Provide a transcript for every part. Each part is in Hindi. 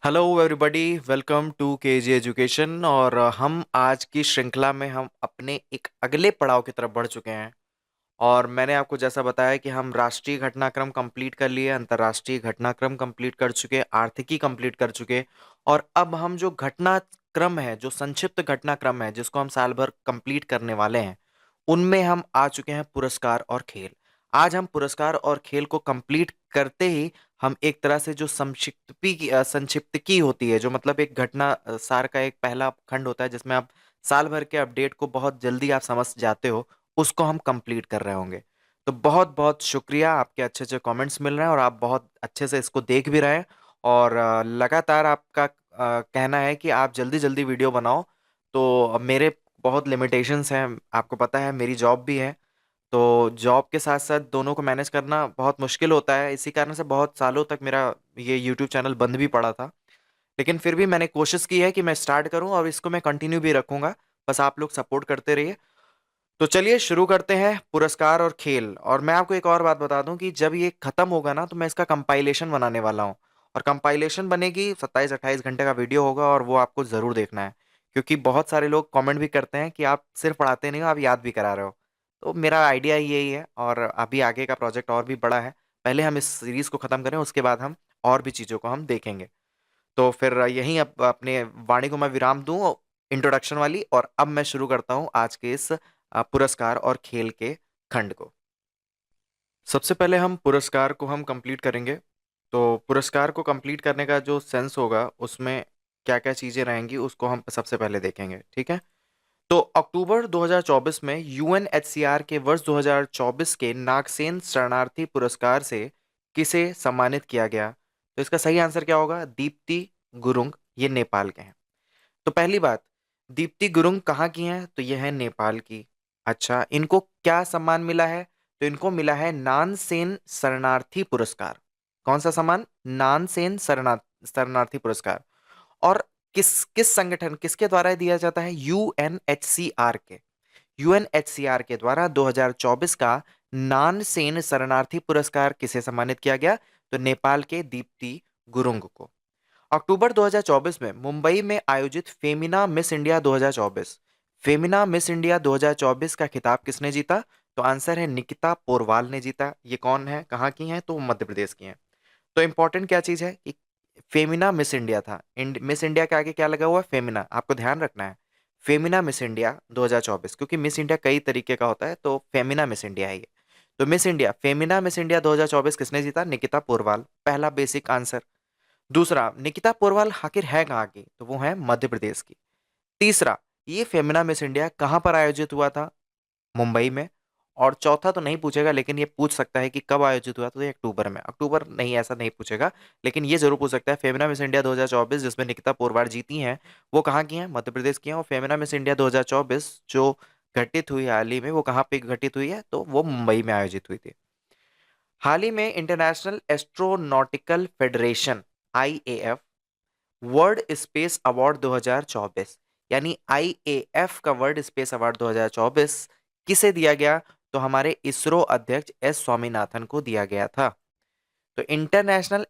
Hello everybody, welcome to KG education. और हम आज की श्रृंखला में हम अपने एक अगले पड़ाव की तरफ बढ़ चुके हैं। और मैंने आपको जैसा बताया कि हम राष्ट्रीय घटनाक्रम कंप्लीट कर लिए, अंतर्राष्ट्रीय घटनाक्रम कंप्लीट कर चुके, आर्थिकी कंप्लीट कर चुके। और अब हम जो घटनाक्रम है, जो संक्षिप्त घटनाक्रम है, जिसको हम साल भर कंप्लीट करने वाले हैं, उनमें हम आ चुके हैं पुरस्कार और खेल। आज हम पुरस्कार और खेल को कंप्लीट करते ही हम एक तरह से जो संक्षिप्त की होती है, जो मतलब एक घटना सार का एक पहला खंड होता है जिसमें आप साल भर के अपडेट को बहुत जल्दी आप समझ जाते हो, उसको हम कंप्लीट कर रहे होंगे। तो बहुत बहुत शुक्रिया, आपके अच्छे अच्छे कमेंट्स मिल रहे हैं और आप बहुत अच्छे से इसको देख भी रहे हैं। और लगातार आपका कहना है कि आप जल्दी जल्दी वीडियो बनाओ। तो मेरे बहुत लिमिटेशंस हैं, आपको पता है मेरी जॉब भी है। तो जॉब के साथ साथ दोनों को मैनेज करना बहुत मुश्किल होता है, इसी कारण से बहुत सालों तक मेरा ये यूट्यूब चैनल बंद भी पड़ा था। लेकिन फिर भी मैंने कोशिश की है कि मैं स्टार्ट करूं और इसको मैं कंटिन्यू भी रखूंगा। बस आप लोग सपोर्ट करते रहिए। तो चलिए शुरू करते हैं पुरस्कार और खेल। और मैं आपको एक और बात बता दूं कि जब ये खत्म होगा ना, तो मैं इसका कंपाइलेशन बनाने वाला हूं। और कंपाइलेशन बनेगी, 27-28 घंटे का वीडियो होगा और वो आपको जरूर देखना है। क्योंकि बहुत सारे लोग कमेंट भी करते हैं कि आप सिर्फ पढ़ाते नहीं हो, आप याद भी करा रहे हो। तो मेरा आइडिया यही है, और अभी आगे का प्रोजेक्ट और भी बड़ा है। पहले हम इस सीरीज को खत्म करें, उसके बाद हम और भी चीजों को हम देखेंगे। तो फिर यहीं अब अपने वाणी को मैं विराम दूं, इंट्रोडक्शन वाली, और अब मैं शुरू करता हूं आज के इस पुरस्कार और खेल के खंड को। सबसे पहले हम पुरस्कार को हम कंप्लीट करेंगे। तो पुरस्कार को कंप्लीट करने का जो सेंस होगा, उसमें क्या क्या चीजें रहेंगी उसको हम सबसे पहले देखेंगे, ठीक है। तो अक्टूबर 2024 में यूएनएचसीआर के वर्ष 2024 के नागसेन शरणार्थी पुरस्कार से किसे सम्मानित किया गया? तो इसका सही आंसर क्या होगा? दीप्ति गुरुंग, ये नेपाल के हैं। तो पहली बात, दीप्ति गुरुंग कहाँ की हैं? तो यह है नेपाल की। अच्छा, इनको क्या सम्मान मिला है? तो इनको मिला है नानसेन शरणार्थी पुरस्कार। कौन सा सम्मान? नानसेन शरणार्थी पुरस्कार। और किस किस संगठन, किसके द्वारा दिया जाता है? यूएनएचसीआर के। यूएनएचसीआर के द्वारा 2024 का नानसेन शरणार्थी पुरस्कार किसे सम्मानित किया गया? तो नेपाल के दीप्ति गुरुंग को। अक्टूबर 2024 में मुंबई में आयोजित Femina miss India 2024, Femina miss India 2024 का खिताब किसने जीता? तो आंसर है निकिता पोरवाल ने जीता। ये कौन है, कहाँ की हैं? तो वो मध्य प्रदेश की हैं। तो इंपॉर्टेंट क्या चीज है कि फेमिना मिस इंडिया था। मिस इंडिया के आगे क्या लगा हुआ है? फेमिना। आपको ध्यान रखना है, फेमिना मिस इंडिया 2024, क्योंकि मिस इंडिया कई तरीके का होता है, तो फेमिना मिस इंडिया है ये। तो miss India, Femina miss India 2024 किसने जीता? निकिता पोरवाल। पहला बेसिक आंसर। दूसरा, निकिता पोरवाल आखिर है कहाँ की? तो वो है मध्य प्रदेश की। तीसरा, ये फेमिना मिस इंडिया कहाँ पर आयोजित हुआ था? मुंबई में। और चौथा तो नहीं पूछेगा, लेकिन ये पूछ सकता है कि कब आयोजित हुआ? तो ये अक्टूबर में। अक्टूबर नहीं, ऐसा नहीं पूछेगा, लेकिन ये जरूर पूछ सकता है फेमिना मिस इंडिया 2024 जिसमें निकिता पोरवाल जीती हैं, वो कहाँ की हैं? मध्य प्रदेश की हैं। और फेमिना मिस इंडिया 2024 जो घटित हुई हाल ही में, वो कहाँ पे घटित हुई है? तो वो मुंबई में आयोजित हुई थी। हाल ही में international astronautical federation, IAF, world space award 2024, यानी आईएएफ का वर्ल्ड स्पेस अवार्ड 2024 किसे दिया गया? तो हमारे इसरो अध्यक्ष एस स्वामीनाथन को दिया गया था। तो international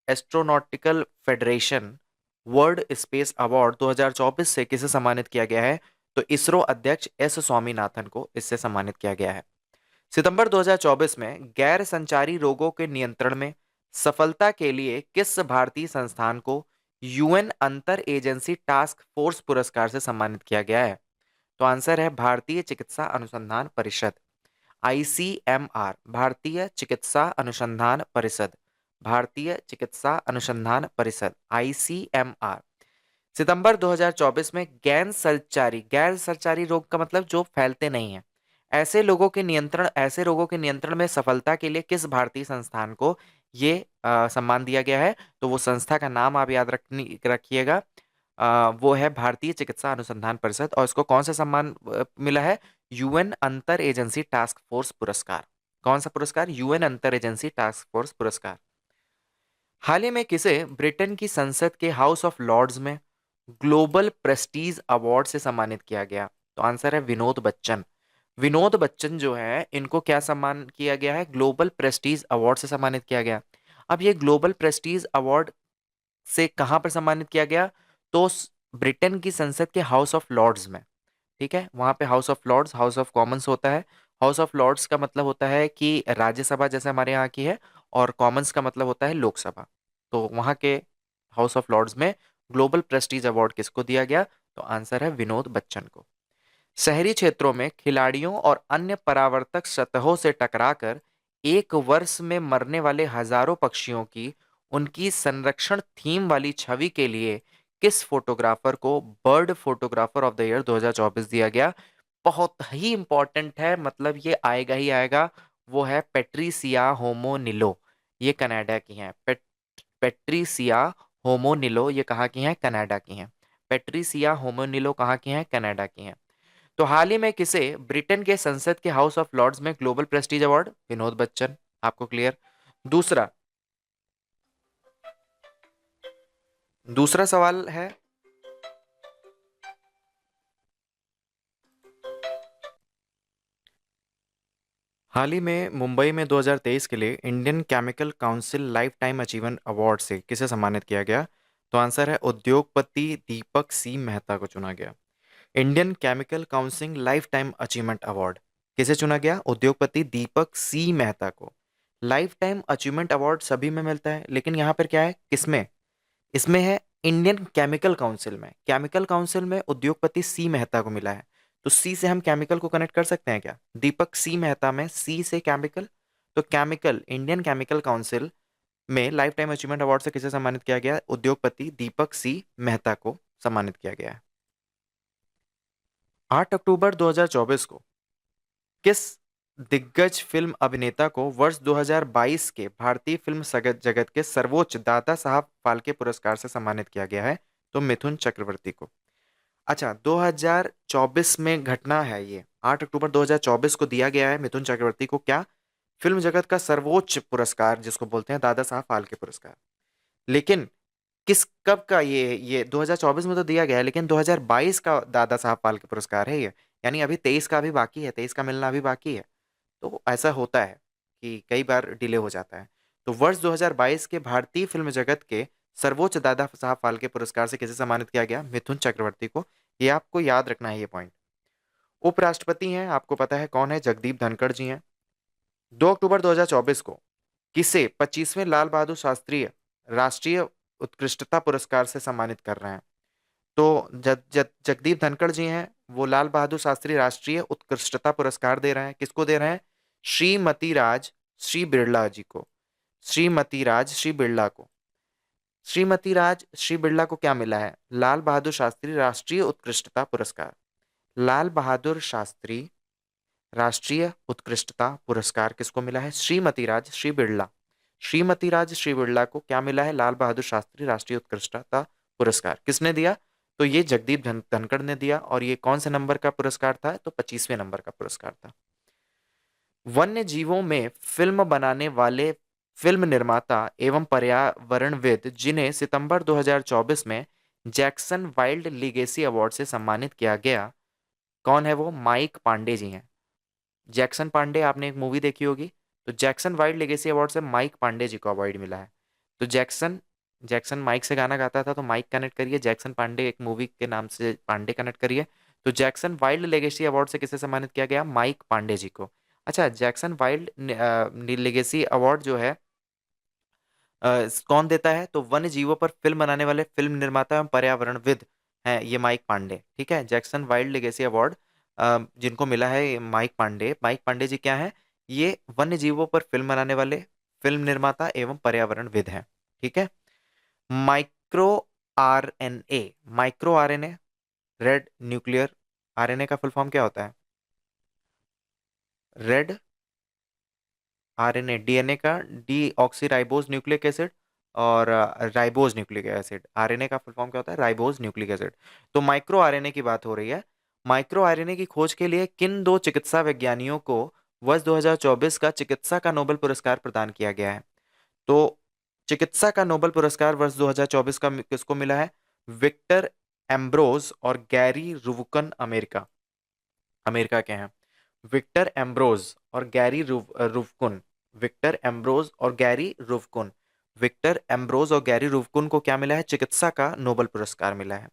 astronautical federation world space award 2024 से किसे सम्मानित किया गया है? तो इसरो अध्यक्ष एस स्वामीनाथन को इससे सम्मानित किया गया है। सितंबर 2024 में गैर संचारी रोगों के नियंत्रण में सफलता के लिए किस भारतीय संस्थान को यूएन अंतर एजेंसी टास्क फोर्स पुरस्कार से सम्मानित किया गया है? तो आंसर है भारतीय चिकित्सा अनुसंधान परिषद, आईसीएमआर, भारतीय चिकित्सा अनुसंधान परिषद, भारतीय चिकित्सा अनुसंधान परिषद, आईसीएमआर। सितंबर 2024 में गैर संचारी रोग का मतलब जो फैलते नहीं है, ऐसे रोगों के नियंत्रण में सफलता के लिए किस भारतीय संस्थान को ये सम्मान दिया गया है? तो वो संस्था का नाम आप याद रखिएगा। वो है भारतीय चिकित्सा अनुसंधान परिषद। और इसको कौन सा सम्मान मिला है? यूएन अंतर एजेंसी टास्क फोर्स पुरस्कार। कौन सा पुरस्कार? यूएन अंतर एजेंसी टास्क फोर्स पुरस्कार। हाल ही में किसे ब्रिटेन की संसद के हाउस ऑफ लॉर्ड्स में ग्लोबल प्रेस्टीज अवार्ड से सम्मानित किया गया? तो आंसर है विनोद बच्चन। विनोद बच्चन जो है, इनको क्या सम्मान किया गया है? ग्लोबल प्रेस्टीज अवार्ड से सम्मानित किया गया। अब ये ग्लोबल प्रेस्टीज अवार्ड से कहाँ पर सम्मानित किया गया? तो ब्रिटेन की संसद के हाउस ऑफ लॉर्ड्स में। ठीक है, वहां पे House of Lords, House of Commons होता है। हाउस ऑफ लॉर्ड्स का मतलब होता है कि राज्यसभा जैसे हमारे यहाँ की है, और कॉमन्स का मतलब होता है लोकसभा। तो वहां के हाउस ऑफ लॉर्ड्स में ग्लोबल प्रेस्टीज अवार्ड किसको दिया गया? तो आंसर है विनोद बच्चन को। शहरी क्षेत्रों में खिलाड़ियों और अन्य परावर्तक सतहों से टकराकर एक वर्ष में मरने वाले हजारों पक्षियों की उनकी संरक्षण थीम वाली छवि के लिए किस फोटोग्राफर को bird photographer of the year 2024 दिया गया? बहुत ही इंपॉर्टेंट है, मतलब ये आएगा ही आएगा। वो है पेट्रिसिया होमोनिलो। ये कनाडा की हैं। पेट्रिसिया होमोनिलो ये कहाँ की हैं? कनाडा की हैं। पेट्रिसिया होमोनिलो कहाँ की हैं? कनाडा की हैं। तो हाल ही में किसे ब्रिटेन के संसद के हाउस ऑफ लॉर्ड्स में global Prestige award? Vinod Bachchan. आपको क्लियर? दूसरा दूसरा सवाल है, हाल ही में मुंबई में 2023 के लिए Indian chemical council life time achievement award से किसे सम्मानित किया गया? तो आंसर है उद्योगपति दीपक सी मेहता को चुना गया। Indian chemical council life time achievement award किसे चुना गया? उद्योगपति दीपक सी मेहता को। लाइफ टाइम अचीवमेंट अवार्ड सभी में मिलता है, लेकिन यहाँ पर क्या है, किसमें? इसमें है इंडियन केमिकल काउंसिल में। केमिकल काउंसिल में उद्योगपति सी मेहता को मिला है। तो सी से हम केमिकल को कनेक्ट कर सकते हैं क्या? दीपक सी मेहता में सी से केमिकल। तो केमिकल, इंडियन केमिकल काउंसिल में लाइफ टाइम अचीवमेंट अवार्ड से किसे सम्मानित किया गया? उद्योगपति दीपक सी मेहता को सम्मानित किया गया है। 8 अक्टूबर 2024 को किस दिग्गज फिल्म अभिनेता को वर्ष 2022 के भारतीय फिल्म जगत के सर्वोच्च दादा साहब फाल्के पुरस्कार से सम्मानित किया गया है? तो मिथुन चक्रवर्ती को। अच्छा, 2024 में घटना है ये। 8 अक्टूबर 2024 को दिया गया है मिथुन चक्रवर्ती को क्या? फिल्म जगत का सर्वोच्च पुरस्कार, जिसको बोलते हैं दादा साहब फाल्के पुरस्कार। लेकिन किस कब का ये 2024 में तो दिया गया है, लेकिन 2022 का दादा साहब फाल्के पुरस्कार है ये। यानी अभी 23 का अभी बाकी है, 23 का मिलना अभी बाकी है। तो ऐसा होता है कि कई बार डिले हो जाता है। तो वर्ष 2022 के भारतीय फिल्म जगत के सर्वोच्च दादा साहब फाल्के पुरस्कार से किसे सम्मानित किया गया? मिथुन चक्रवर्ती को। ये आपको याद रखना है ये पॉइंट। उपराष्ट्रपति हैं, आपको पता है कौन है? जगदीप धनखड़ जी हैं। 2 अक्टूबर 2024 को किसे 25वें लाल बहादुर शास्त्री राष्ट्रीय उत्कृष्टता पुरस्कार से सम्मानित कर रहे हैं? तो जगदीप धनखड़ जी हैं, वो लाल बहादुर शास्त्री राष्ट्रीय उत्कृष्टता पुरस्कार दे रहे हैं। किसको दे रहे हैं? श्रीमती राज श्री बिरला जी को। श्रीमती राज श्री बिरला को। श्रीमती राज श्री बिरला को क्या मिला है? लाल बहादुर शास्त्री राष्ट्रीय उत्कृष्टता पुरस्कार। लाल बहादुर शास्त्री राष्ट्रीय उत्कृष्टता पुरस्कार किसको मिला है? श्रीमती राज श्री बिरला। श्रीमती राज श्री बिरला को क्या मिला है? लाल बहादुर शास्त्री राष्ट्रीय उत्कृष्टता पुरस्कार। किसने दिया? तो ये जगदीप धनखड़ ने दिया। और ये कौन से नंबर का पुरस्कार था? तो 25वें नंबर का पुरस्कार था। वन्य जीवों में फिल्म बनाने वाले फिल्म निर्माता एवं पर्यावरणविद जिन्हें सितंबर 2024 में जैक्सन वाइल्ड लीगेसी अवार्ड से सम्मानित किया गया, कौन है वो? माइक पांडे जी हैं। जैक्सन पांडे, आपने एक मूवी देखी होगी। तो जैक्सन वाइल्ड लेगेसी अवार्ड से माइक पांडे जी को अवार्ड मिला है। तो जैक्सन जैक्सन माइक से गाना गाता था, तो माइक कनेक्ट करिए, जैक्सन पांडे एक मूवी के नाम से पांडे कनेक्ट करिए। तो जैक्सन वाइल्ड लेगेसी अवार्ड से किसे सम्मानित किया गया? माइक पांडे जी को। अच्छा, जैक्सन वाइल्ड लेगेसी अवार्ड जो है कौन देता है? तो वन्य जीवों पर फिल्म बनाने वाले फिल्म निर्माता एवं पर्यावरणविद हैं ये माइक पांडे। ठीक है, जैक्सन वाइल्ड लेगेसी अवार्ड जिनको मिला है ये माइक पांडे। माइक पांडे जी क्या है? ये वन्य जीवों पर फिल्म बनाने वाले फिल्म निर्माता एवं पर्यावरणविद हैं। ठीक है। Micro RNA, micro RNA, red nuclear RNA का फुल फॉर्म क्या होता है? रेड आरएनए, डीएनए का D oxy ribose nucleic acid, और राइबोज न्यूक्लिक एसिड। आरएनए का फुल फॉर्म क्या होता है? Ribose nucleic acid. तो माइक्रो आरएनए की बात हो रही है। माइक्रो आरएनए की खोज के लिए किन दो चिकित्सा वैज्ञानिकों को वर्ष 2024 का चिकित्सा का नोबेल पुरस्कार प्रदान किया गया है? तो चिकित्सा का नोबेल पुरस्कार वर्ष 2024 का किसको मिला है? विक्टर एम्ब्रोज और गैरी रुवकन, अमेरिका अमेरिका के हैं। विक्टर एम्ब्रोज और गैरी रुवकुन। विक्टर एम्ब्रोज और गैरी रुवकुन विक्टर एम्ब्रोज और गैरी रुवकुन को क्या मिला है? चिकित्सा का नोबेल पुरस्कार मिला है।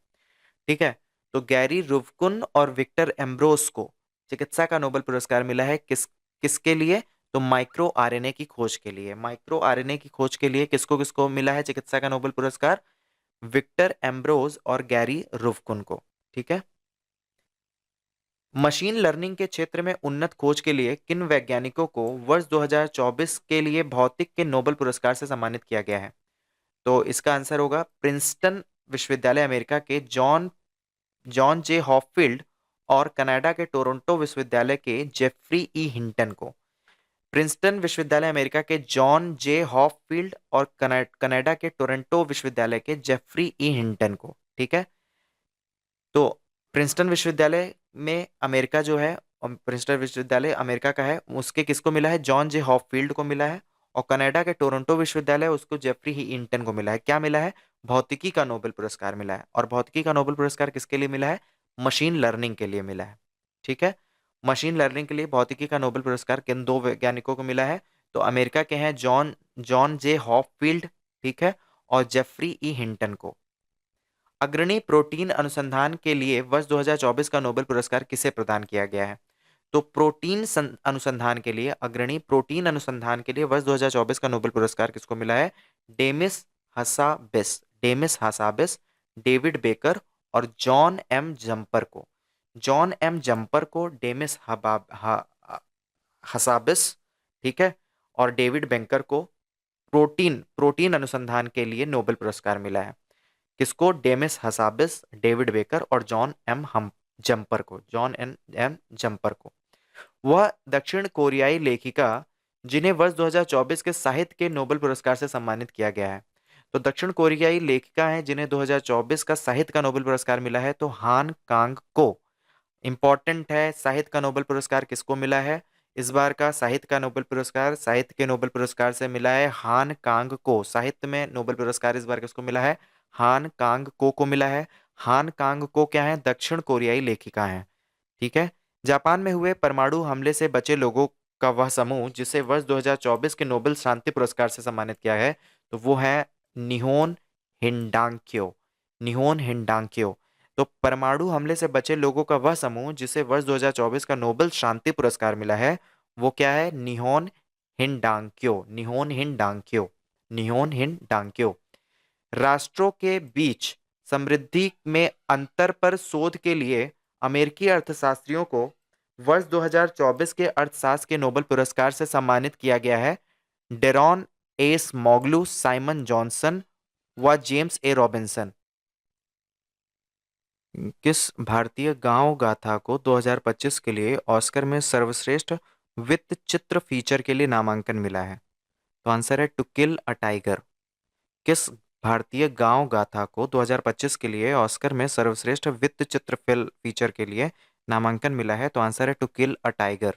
ठीक है। तो गैरी रुवकुन और विक्टर एम्ब्रोस को चिकित्सा का नोबेल पुरस्कार मिला है किसके लिए? तो माइक्रो आरएनए की खोज के लिए। माइक्रो आरएनए की खोज के लिए किसको किसको मिला है चिकित्सा का नोबेल पुरस्कार? विक्टर एम्ब्रोज और गैरी रुवकुन को। ठीक है। मशीन लर्निंग के क्षेत्र में उन्नत खोज के लिए किन वैज्ञानिकों को वर्ष 2024 के लिए भौतिक के नोबेल पुरस्कार से सम्मानित किया गया है? तो इसका आंसर होगा प्रिंसटन विश्वविद्यालय अमेरिका के जॉन जॉन जे हॉपफील्ड और कनाडा के टोरंटो विश्वविद्यालय के जेफरी ई हिंटन को। प्रिंसटन विश्वविद्यालय अमेरिका के जॉन जे हॉपफील्ड और कनाडा के टोरंटो विश्वविद्यालय के जेफरी ई हिंटन को। ठीक है। तो प्रिंसटन विश्वविद्यालय में अमेरिका जो है, प्रिंसटन विश्वविद्यालय अमेरिका का है, उसके किसको मिला है? जॉन जे हॉपफील्ड को मिला है। और कनाडा के टोरंटो विश्वविद्यालय उसको जेफरी ही इंटन को मिला है। क्या मिला है? भौतिकी का नोबेल पुरस्कार मिला है। और भौतिकी का नोबेल पुरस्कार किसके लिए मिला है? मशीन लर्निंग के लिए मिला है। ठीक है। मशीन लर्निंग के लिए भौतिकी का नोबेल पुरस्कार किन दो वैज्ञानिकों को मिला है? तो अमेरिका के हैं जॉन जॉन जे हॉपफील्ड, ठीक है, और जेफरी ई हिंटन को। अग्रणी प्रोटीन अनुसंधान के लिए वर्ष 2024 का नोबेल पुरस्कार किसे प्रदान किया गया है? तो अनुसंधान के लिए, अग्रणी प्रोटीन अनुसंधान के लिए वर्ष 2024 का नोबेल पुरस्कार किसको मिला है? डेमिस हसाबिस, डेविड बेकर और जॉन एम जम्पर को। जॉन एम जम्पर को, हसाबिस, ठीक है, और डेविड बेकर को प्रोटीन प्रोटीन अनुसंधान के लिए नोबेल पुरस्कार मिला है। किसको? डेमिस हसाबिस, डेविड बेकर और जॉन एम हम जम्पर को, जॉन एन एम जम्पर को। वह दक्षिण कोरियाई लेखिका जिन्हें वर्ष 2024 के साहित्य के नोबेल पुरस्कार से सम्मानित किया गया है। तो दक्षिण कोरियाई लेखिका हैं जिन्हें 2024 का साहित्य का नोबेल पुरस्कार मिला है, तो हान कांग को। इंपॉर्टेंट है, साहित्य का नोबेल पुरस्कार किसको मिला है? इस बार का साहित्य का नोबेल पुरस्कार, साहित्य के नोबेल पुरस्कार से मिला है हान कांग को। साहित्य में नोबेल पुरस्कार इस बार किसको मिला है? हान कांग को मिला है। हान कांग को क्या है? दक्षिण कोरियाई लेखिका है। ठीक है। जापान में हुए परमाणु हमले से बचे लोगों का वह समूह जिसे वर्ष 2024 के नोबेल शांति पुरस्कार से सम्मानित किया है, तो वो है निहोन हिंडांक्यो। निहोन हिंडांक्यो। तो परमाणु हमले से बचे लोगों का वह समूह जिसे वर्ष 2024 का नोबेल शांति पुरस्कार मिला है, वो क्या है? निहोन हिंडांक्यो। निहोन हिंडांक्यो। निहोन हिंडांक्यो। राष्ट्रों के बीच समृद्धि में अंतर पर शोध के लिए अमेरिकी अर्थशास्त्रियों को वर्ष 2024 के अर्थशास्त्र के नोबेल पुरस्कार से सम्मानित किया गया है। डेरॉन एस मॉगलू, साइमन जॉनसन व जेम्स ए रॉबिन्सन। किस भारतीय गांव गाथा को 2025 के लिए ऑस्कर में सर्वश्रेष्ठ वित्त चित्र फीचर के लिए नामांकन मिला है? तो आंसर है टू किल अ टाइगर। किस भारतीय गांव गाथा को 2025 के लिए ऑस्कर में सर्वश्रेष्ठ वित्त चित्र फिल्म फीचर के लिए नामांकन मिला है? तो आंसर है टू किल अ टाइगर।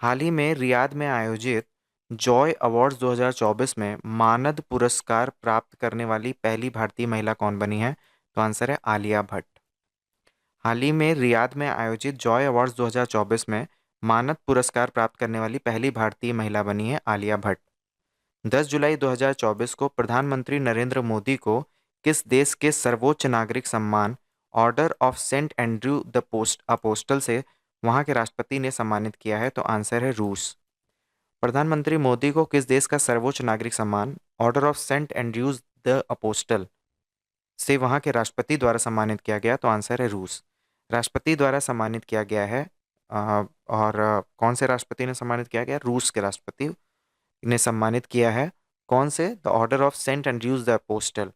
हाल ही में रियाद में आयोजित जॉय अवार्ड्स 2024 में मानद पुरस्कार प्राप्त करने वाली पहली भारतीय महिला कौन बनी है? तो आंसर है आलिया भट्ट। हाल ही में रियाद में आयोजित जॉय अवार्ड्स 2024 में मानद पुरस्कार प्राप्त करने वाली पहली भारतीय महिला बनी है आलिया भट्ट। 10 जुलाई 2024 को प्रधानमंत्री नरेंद्र मोदी को किस देश के सर्वोच्च नागरिक सम्मान Order of Saint Andrew the Apostle से वहां के राष्ट्रपति ने सम्मानित किया है? तो आंसर है रूस। प्रधानमंत्री मोदी को किस देश का सर्वोच्च नागरिक सम्मान Order of Saint Andrews the Apostle से वहां के राष्ट्रपति द्वारा सम्मानित किया गया? तो आंसर है रूस। राष्ट्रपति द्वारा सम्मानित किया गया है। कौन से राष्ट्रपति ने सम्मानित किया गया? रूस के राष्ट्रपति ने सम्मानित किया है। कौन से? The order of Saint Andrews the Apostle.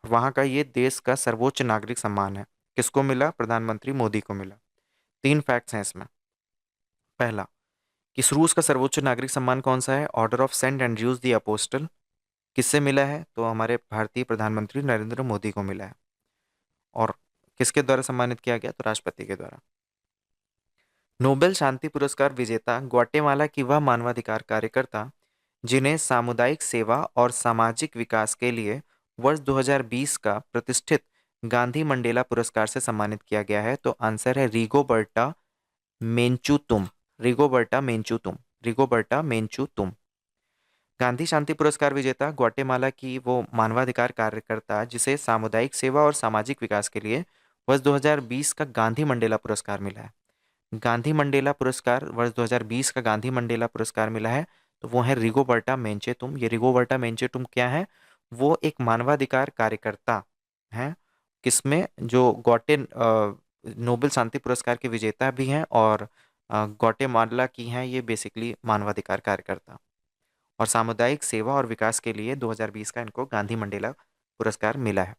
वहां का ये देश का सर्वोच्च नागरिक सम्मान है। किसको मिला? प्रधानमंत्री मोदी को मिला। 3 फैक्ट्स हैं इसमें। पहला, किस रूस का सर्वोच्च नागरिक सम्मान कौन सा है? Order of Saint Andrews the Apostle. किससे मिला है? तो हमारे भारतीय प्रधानमंत्री नरेंद्र मोदी को मिला है। और किसके द्वारा सम्मानित किया गया? तो राष्ट्रपति के द्वारा। नोबेल शांति पुरस्कार विजेता ग्वाटेमाला की वह मानवाधिकार कार्यकर्ता जिन्हें सामुदायिक सेवा और सामाजिक विकास के लिए वर्ष 2020 का प्रतिष्ठित गांधी मंडेला पुरस्कार से सम्मानित किया गया है? तो आंसर है रिगोबर्टा मेंचूतुम। रिगोबर्टा मेंचूतुम। रिगोबर्टा मेंचूतुम। गांधी शांति पुरस्कार विजेता ग्वाटेमाला की वो मानवाधिकार कार्यकर्ता जिसे सामुदायिक सेवा और सामाजिक विकास के लिए वर्ष 2020 का गांधी मंडेला पुरस्कार मिला है। गांधी मंडेला पुरस्कार वर्ष 2020 का गांधी मंडेला पुरस्कार मिला है, तो वो है रिगोबर्टा मेंचेतुम। ये रिगोबर्टा मेंचेतुम क्या है? वो एक मानवाधिकार कार्यकर्ता हैं, किसमें जो नोबेल शांति पुरस्कार के विजेता भी हैं और ग्वाटेमाला की हैं ये बेसिकली मानवाधिकार कार्यकर्ता, और सामुदायिक सेवा और विकास के लिए 2020 का इनको गांधी मंडेला पुरस्कार मिला है।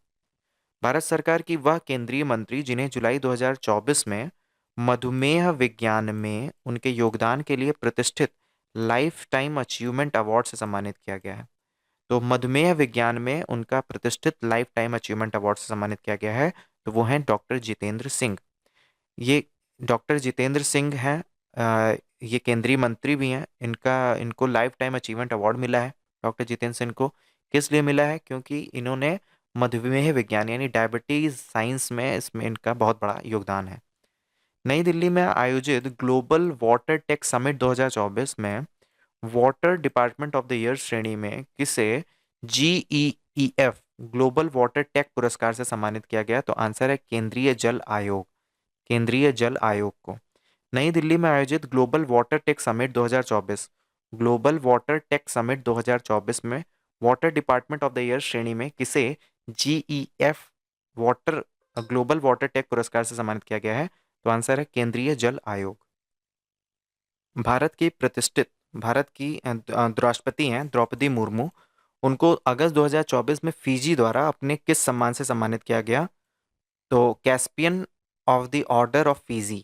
भारत सरकार की वह केंद्रीय मंत्री जिन्हें जुलाई 2024 में मधुमेह विज्ञान में उनके योगदान के लिए प्रतिष्ठित लाइफ टाइम अचीवमेंट अवार्ड से सम्मानित किया गया है। तो मधुमेह विज्ञान में उनका प्रतिष्ठित लाइफ टाइम अचीवमेंट अवार्ड से सम्मानित किया गया है, तो वो हैं डॉक्टर जितेंद्र सिंह। ये डॉक्टर जितेंद्र सिंह हैं, ये केंद्रीय मंत्री भी हैं। इनको लाइफ टाइम अचीवमेंट अवार्ड मिला है डॉक्टर जितेंद्र सिंह को। किस लिए मिला है? क्योंकि इन्होंने मधुमेह विज्ञान यानी डायबिटीज साइंस में इसमें इनका बहुत बड़ा योगदान है। नई दिल्ली में आयोजित ग्लोबल वाटर टेक समिट 2024 में water department of the year श्रेणी में किसे GEEF ग्लोबल वाटर टेक पुरस्कार से सम्मानित किया गया? तो आंसर है केंद्रीय जल आयोग। केंद्रीय जल आयोग को नई दिल्ली में आयोजित global water tech summit 2024 global water tech summit 2024 में water department of the year श्रेणी में किसे GEF water global water tech पुरस्कार से सम्मानित किया गया है? तो आंसर है केंद्रीय जल आयोग। भारत की राष्ट्रपति हैं द्रौपदी मुर्मू। उनको अगस्त 2024 में फिजी द्वारा अपने किस सम्मान से सम्मानित किया गया? तो Caspian of the order of Fiji.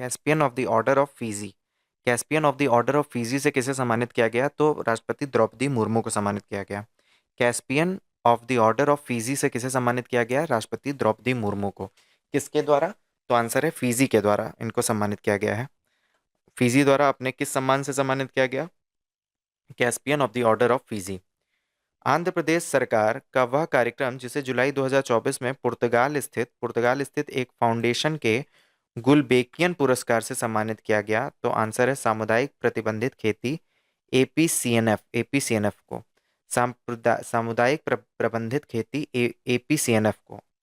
Caspian of the order of Fiji. Caspian of the order of Fiji से किसे सम्मानित किया गया? तो राष्ट्रपति द्रौपदी मुर्मू को सम्मानित किया गया। Caspian of the order of Fiji से किसे सम्मानित किया गया? राष्ट्रपति द्रौपदी मुर्मू को। किसके द्वारा? तो आंसर है फिजी के द्वारा इनको सम्मानित किया गया है। फिजी द्वारा अपने किस सम्मान से सम्मानित किया गया? Caspian of the order of Fiji. Andhra Pradesh सरकार का वह कार्यक्रम जिसे जुलाई 2024 में पुर्तगाल स्थित एक फाउंडेशन के गुलबेकियन पुरस्कार से सम्मानित किया गया, तो आंसर है सामुदायिक प्रतिबंधित खेती एपीसीएनएफ को। सामुदायिक प्रबंधित खेती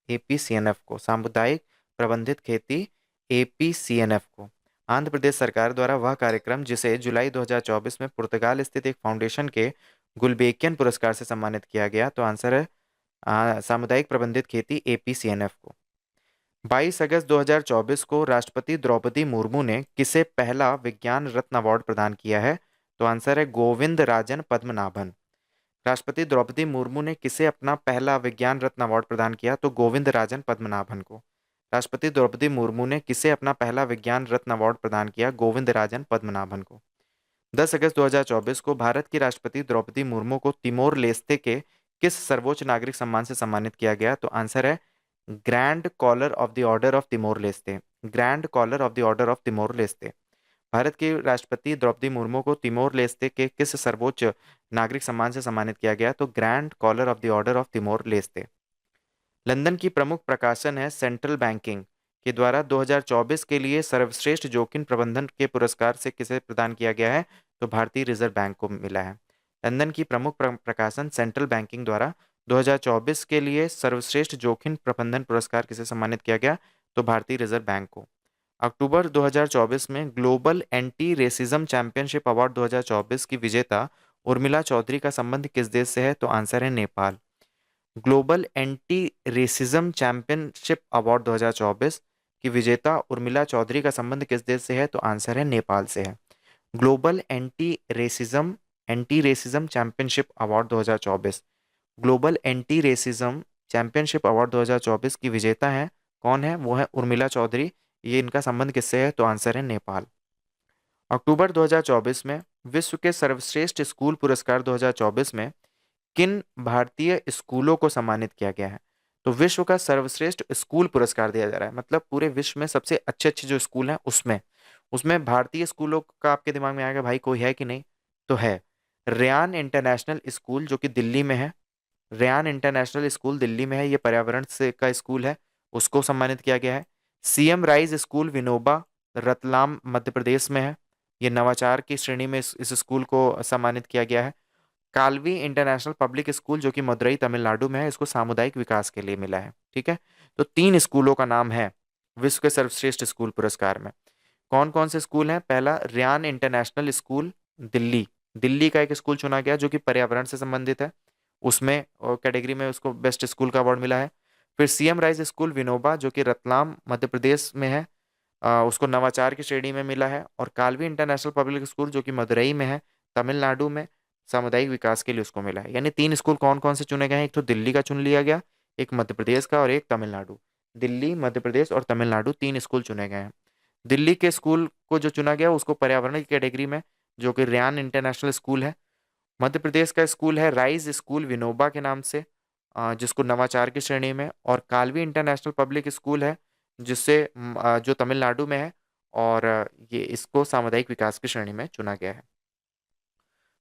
एपीसीएनएफ को सामुदायिक प्रबंधित खेती एपीसीएनएफ को। आंध्र प्रदेश सरकार द्वारा वह कार्यक्रम जिसे जुलाई 2024 में पुर्तगाल स्थित एक फाउंडेशन के गुलबेकियन पुरस्कार से सम्मानित किया गया, तो आंसर है सामुदायिक प्रबंधित खेती एपीसीएनएफ को। 22 अगस्त 2024 को राष्ट्रपति द्रौपदी मुर्मू ने किसे पहला विज्ञान रत्न अवार्ड प्रदान किया है? तो आंसर है गोविंद राजन पद्मनाभन। राष्ट्रपति द्रौपदी मुर्मू ने किसे अपना पहला विज्ञान रत्न अवार्ड प्रदान किया? तो गोविंद राजन पद्मनाभन को। राष्ट्रपति द्रौपदी मुर्मू ने किसे अपना पहला विज्ञान रत्न अवार्ड प्रदान किया? गोविंद राजन पद्मनाभन को। 10 अगस्त 2024 को भारत की राष्ट्रपति द्रौपदी मुर्मू को तिमोर लेस्ते के किस सर्वोच्च नागरिक सम्मान से सम्मानित किया गया? तो आंसर है Grand Collar of the order of Timor Leste. Grand Collar of the order of Timor Leste. Bharat की राष्ट्रपति द्रौपदी मुर्मू को तिमोर लेस्ते के किस सर्वोच्च नागरिक सम्मान से सम्मानित किया गया? तो Grand Collar of the order of Timor Leste. London की प्रमुख प्रकाशन है सेंट्रल बैंकिंग के द्वारा 2024 के लिए सर्वश्रेष्ठ जोखिम प्रबंधन के पुरस्कार से किसे प्रदान किया गया है? तो भारतीय रिजर्व बैंक को मिला है। लंदन की प्रमुख प्रकाशन सेंट्रल बैंकिंग द्वारा 2024 के लिए सर्वश्रेष्ठ जोखिम प्रबंधन पुरस्कार किसे सम्मानित किया गया? तो भारतीय रिजर्व बैंक को। अक्टूबर 2024 में global anti racism championship award 2024 की विजेता उर्मिला चौधरी का संबंध किस देश से है? तो आंसर है Nepal. Global anti racism championship award 2024 की विजेता उर्मिला चौधरी का संबंध किस देश से है? तो आंसर है नेपाल से है। Global anti racism championship award 2024 global anti racism championship award 2024 की विजेता है कौन है? वो है उर्मिला चौधरी। ये इनका संबंध किससे है? तो आंसर है नेपाल। अक्टूबर 2024 में विश्व के सर्वश्रेष्ठ स्कूल पुरस्कार 2024 में किन भारतीय स्कूलों को सम्मानित किया गया है? तो विश्व का सर्वश्रेष्ठ स्कूल पुरस्कार दिया जा रहा है, मतलब पूरे विश्व में सबसे अच्छे अच्छे जो स्कूल हैं उसमें उसमें भारतीय स्कूलों का आपके दिमाग में आएगा भाई कोई है कि नहीं? तो है रेयान इंटरनेशनल स्कूल जो कि दिल्ली में है। रेयान इंटरनेशनल स्कूल दिल्ली में है, ये पर्यावरण से का स्कूल है, उसको सम्मानित किया गया है। CM rise school Vinoba Ratlam Madhya Pradesh में है, ये नवाचार की श्रेणी में इस स्कूल को सम्मानित किया गया है। काल्वी इंटरनेशनल पब्लिक स्कूल जो कि मदुरई तमिलनाडु में है, इसको सामुदायिक विकास के लिए मिला है। ठीक है, तो 3 स्कूलों का नाम है विश्व के सर्वश्रेष्ठ स्कूल पुरस्कार में। कौन कौन से स्कूल हैं? पहला रियान इंटरनेशनल स्कूल दिल्ली, दिल्ली का एक स्कूल चुना गया जो कि पर्यावरण से संबंधित है, उसमें और कैटेगरी में उसको बेस्ट स्कूल का अवार्ड मिला है। फिर सीएम राइज स्कूल विनोबा जो कि रतलाम मध्य प्रदेश में है, उसको नवाचार की श्रेणी में मिला है। और काल्वी इंटरनेशनल पब्लिक स्कूल जो कि मदुरई में है तमिलनाडु में, सामुदायिक विकास के लिए उसको मिला है। यानी 3 स्कूल कौन कौन से चुने गए हैं? एक तो दिल्ली का चुन लिया गया, एक मध्य प्रदेश का और एक तमिलनाडु। दिल्ली, मध्य प्रदेश और तमिलनाडु 3 स्कूल चुने गए हैं। दिल्ली के स्कूल को जो चुना गया उसको पर्यावरण की कैटेगरी में, जो कि रियान इंटरनेशनल स्कूल है। मध्य प्रदेश का स्कूल है राइज स्कूल विनोबा के नाम से, जिसको नवाचार की श्रेणी में। और काल्वी इंटरनेशनल पब्लिक स्कूल है जिससे जो तमिलनाडु में है, और ये इसको सामुदायिक विकास की श्रेणी में चुना गया है।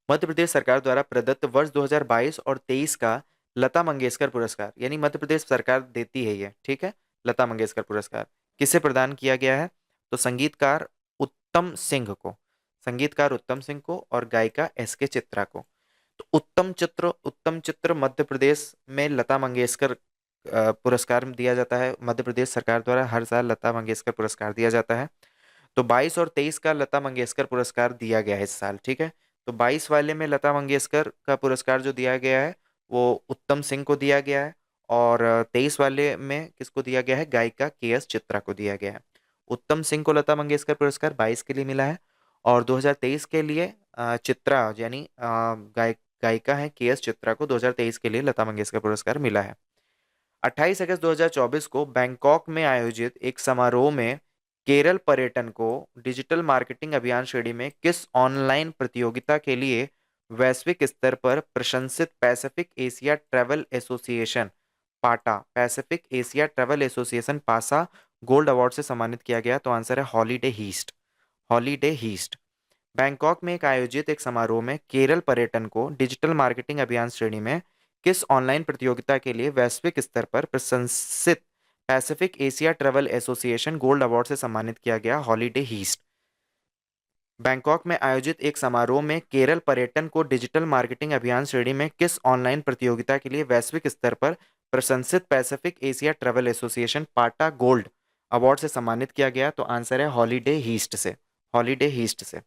मध्य प्रदेश सरकार द्वारा प्रदत्त वर्ष 2022 और 23 का लता मंगेशकर पुरस्कार, यानी मध्य प्रदेश सरकार देती है ये, ठीक है, लता मंगेशकर पुरस्कार किसे प्रदान किया गया है? तो उत्तम सिंह को संगीतकार उत्तम सिंह को और गायिका SK चित्रा को। तो उत्तम चित्र मध्य प्रदेश में लता मंगेशकर पुरस्कार दिया जाता है। मध्य प्रदेश सरकार द्वारा हर साल लता मंगेशकर पुरस्कार दिया जाता है। तो 22 और 23 का लता मंगेशकर पुरस्कार दिया गया है इस साल। ठीक है, तो 22 वाले में लता मंगेशकर का पुरस्कार जो दिया गया है वो उत्तम सिंह को दिया गया है, और 23 वाले में किसको दिया गया है? गायिका KS चित्रा को दिया गया है। उत्तम सिंह को लता मंगेशकर पुरस्कार 22 के लिए मिला है, और 2023 के लिए चित्रा यानी गायिका है KS चित्रा को 2023 के लिए लता मंगेशकर पुरस्कार मिला है। 28 अगस्त 2024 को बैंकॉक में आयोजित एक समारोह में केरल पर्यटन को डिजिटल मार्केटिंग अभियान श्रेणी में किस ऑनलाइन प्रतियोगिता के लिए वैश्विक स्तर पर प्रशंसित पैसिफिक एशिया ट्रैवल एसोसिएशन पासा गोल्ड अवार्ड से सम्मानित किया गया? तो आंसर है हॉलीडे हीस्ट। बैंकॉक में आयोजित एक समारोह में केरल पर्यटन को डिजिटल मार्केटिंग अभियान श्रेणी में किस ऑनलाइन प्रतियोगिता के लिए वैश्विक स्तर पर प्रशंसित Pacific Asia travel association gold award से सम्मानित किया गया? Holiday heist. बैंकॉक में आयोजित एक समारोह में केरल पर्यटन को डिजिटल मार्केटिंग अभियान श्रेणी में किस ऑनलाइन प्रतियोगिता के लिए वैश्विक स्तर पर प्रशंसित पैसिफिक एशिया ट्रैवल एसोसिएशन पाटा गोल्ड अवार्ड से सम्मानित किया गया? तो आंसर है हॉलीडे हीस्ट से।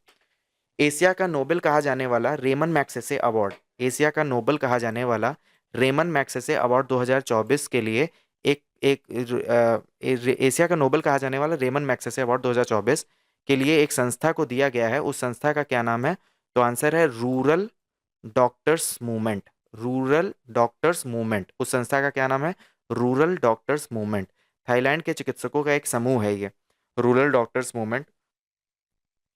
एशिया का नोबेल कहा जाने वाला रेमन मैग्सेसे अवार्ड एशिया का नोबेल कहा जाने वाला रेमन मैग्सेसे अवार्ड 2024 के लिए एक एक एशिया का नोबेल कहा जाने वाला रेमन मैग्सेसे अवार्ड 2024 के लिए एक संस्था को दिया गया है। उस संस्था का क्या नाम है? तो आंसर है रूरल डॉक्टर्स मूवमेंट। उस संस्था का क्या नाम है? Rural doctors movement. थाईलैंड के चिकित्सकों का एक समूह है ये रूरल डॉक्टर्स मूवमेंट।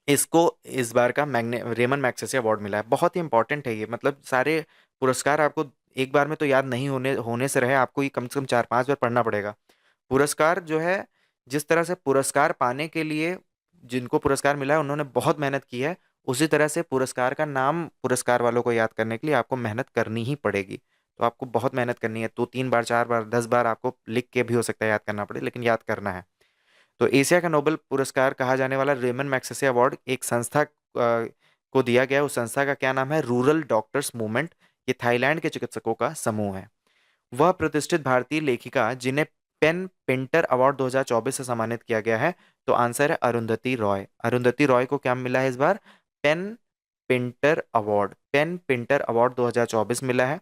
इसको इस बार का मैग्ने रेमन मैग्सेसे अवार्ड मिला है। बहुत ही इंपॉर्टेंट है ये, मतलब सारे पुरस्कार आपको एक बार में तो याद नहीं होने होने से रहे, आपको ये कम से कम 4-5 बार पढ़ना पड़ेगा। पुरस्कार जो है, जिस तरह से पुरस्कार पाने के लिए जिनको पुरस्कार मिला है उन्होंने बहुत मेहनत की है, उसी तरह से पुरस्कार का नाम पुरस्कार वालों को याद करने के लिए आपको मेहनत करनी ही पड़ेगी। तो आपको बहुत मेहनत करनी है, तो 3 बार 4 बार 10 बार आपको लिख के भी हो सकता है याद करना पड़े, लेकिन याद करना है। तो एशिया का नोबेल पुरस्कार कहा जाने वाला रेमन मैग्सेसे अवार्ड एक संस्था को दिया गया है। उस संस्था का क्या नाम है? Rural doctors movement. ये थाईलैंड के चिकित्सकों का समूह है। वह प्रतिष्ठित भारतीय लेखिका जिन्हें पेन पिंटर अवार्ड 2024 से सम्मानित किया गया है? तो आंसर है अरुंधति रॉय को क्या मिला है इस बार? पेन पिंटर अवार्ड 2024 मिला है।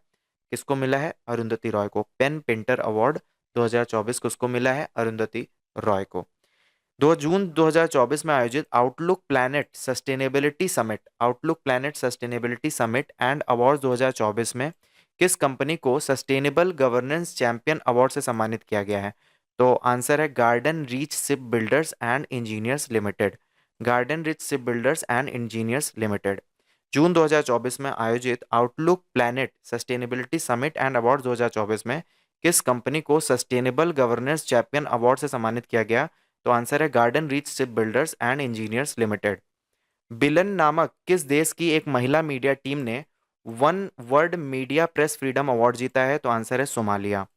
किसको मिला है? अरुंधति रॉय को। पेन पिंटर अवार्ड 2024 किसको मिला है? अरुंधति रॉय को। 2 जून 2024 में आयोजित outlook planet sustainability summit and awards 2024 में किस कंपनी को सस्टेनेबल गवर्नेंस चैंपियन अवार्ड से सम्मानित किया गया है? तो आंसर है garden reach ship builders and engineers limited. June 2024 में आयोजित outlook planet sustainability summit and award 2024 में किस कंपनी को सस्टेनेबल गवर्नेंस चैंपियन अवार्ड से सम्मानित किया गया? तो आंसर है garden reach ship builders and engineers limited. बिलन नामक किस देश की एक महिला मीडिया टीम ने one world media press freedom award जीता है? तो आंसर है सोमालिया।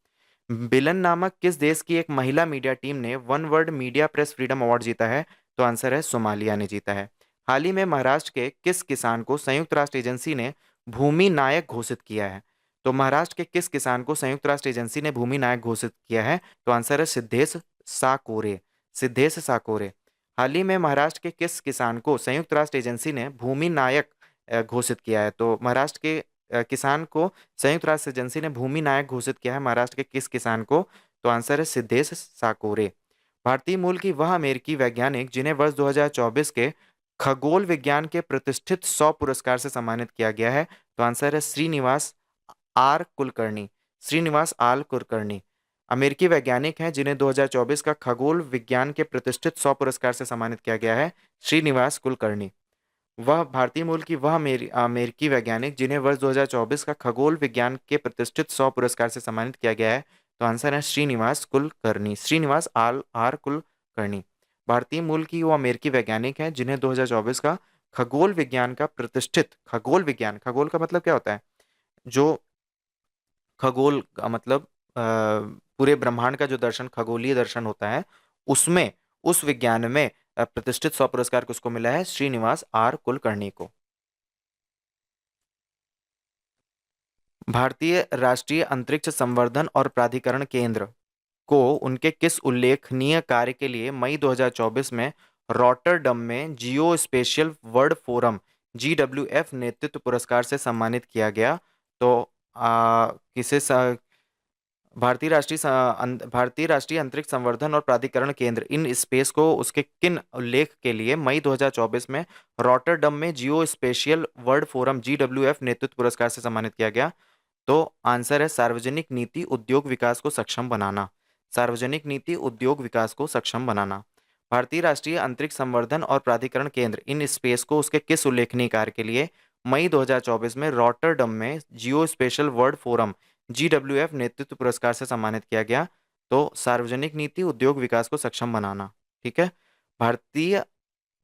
बिलन नामक किस देश की एक महिला मीडिया टीम ने one world media press freedom award जीता है? तो आंसर है सोमालिया ने जीता है। हाल ही में महाराष्ट्र के किस किसान को संयुक्त राष्ट्र एजेंसी ने भूमि नायक घोषित किया है? तो महाराष्ट्र के किस किसान को संयुक्त राष्ट्र एजेंसी ने भूमि नायक घोषित किया है? तो आंसर है सिद्धेश साकोरे। सिद्धेश साकोरे। हाल ही में महाराष्ट्र के किस किसान को संयुक्त राष्ट्र एजेंसी ने भूमि नायक घोषित किया है? तो महाराष्ट्र के किसान को संयुक्त राष्ट्र एजेंसी ने भूमि नायक घोषित किया है, महाराष्ट्र के किस किसान को? तो आंसर है सिद्धेश साकोरे। भारतीय मूल की वह अमेरिकी वैज्ञानिक जिन्हें वर्ष 2024 के खगोल विज्ञान के प्रतिष्ठित 100 पुरस्कार से सम्मानित किया गया है? तो आंसर है श्रीनिवास आर कुलकर्णी। श्रीनिवास आर कुलकर्णी अमेरिकी वैज्ञानिक हैं जिन्हें 2024 का खगोल विज्ञान के प्रतिष्ठित 100 पुरस्कार से सम्मानित किया गया है, श्रीनिवास कुलकर्णी। वह भारतीय मूल की वह अमेरिकी वैज्ञानिक जिन्हें वर्ष 2024 का खगोल विज्ञान के प्रतिष्ठित 100 पुरस्कार से सम्मानित किया गया है? तो आंसर है श्रीनिवास कुलकर्णी, श्रीनिवास आर आर कुलकर्णी। भारतीय मूल की वो अमेरिकी वैज्ञानिक हैं जिन्हें 2024 का खगोल विज्ञान का प्रतिष्ठित, खगोल विज्ञान, खगोल का मतलब क्या होता है? जो खगोल का मतलब पूरे ब्रह्मांड का जो दर्शन, खगोलीय दर्शन होता है, उसमें, उस विज्ञान में प्रतिष्ठित 100 पुरस्कार किसको मिला है? श्रीनिवास आर कुलकर्णी को। भारतीय राष्ट्रीय अंतरिक्ष संवर्धन और प्राधिकरण केंद्र को उनके किस उल्लेखनीय कार्य के लिए मई 2024 में रॉटरडम में जियो स्पेशियल वर्ल्ड फोरम GWF नेतृत्व पुरस्कार से सम्मानित किया गया? तो किसे भारतीय राष्ट्रीय अंतरिक्ष संवर्धन और प्राधिकरण केंद्र इन स्पेस को उसके किन उल्लेख के लिए मई 2024 में रॉटरडम में जियो स्पेशियल वर्ल्ड फोरम GWF नेतृत्व पुरस्कार से सम्मानित किया गया? तो आंसर है सार्वजनिक नीति उद्योग विकास को सक्षम बनाना। सार्वजनिक नीति उद्योग विकास को सक्षम बनाना। भारतीय राष्ट्रीय अंतरिक्ष संवर्धन और प्राधिकरण केंद्र इन स्पेस को उसके किस उल्लेखनीय कार्य के लिए मई 2024 में रॉटरडम में जियो स्पेशल वर्ल्ड फोरम GWF नेतृत्व पुरस्कार से सम्मानित किया गया? तो सार्वजनिक नीति उद्योग विकास को सक्षम बनाना। ठीक है। भारतीय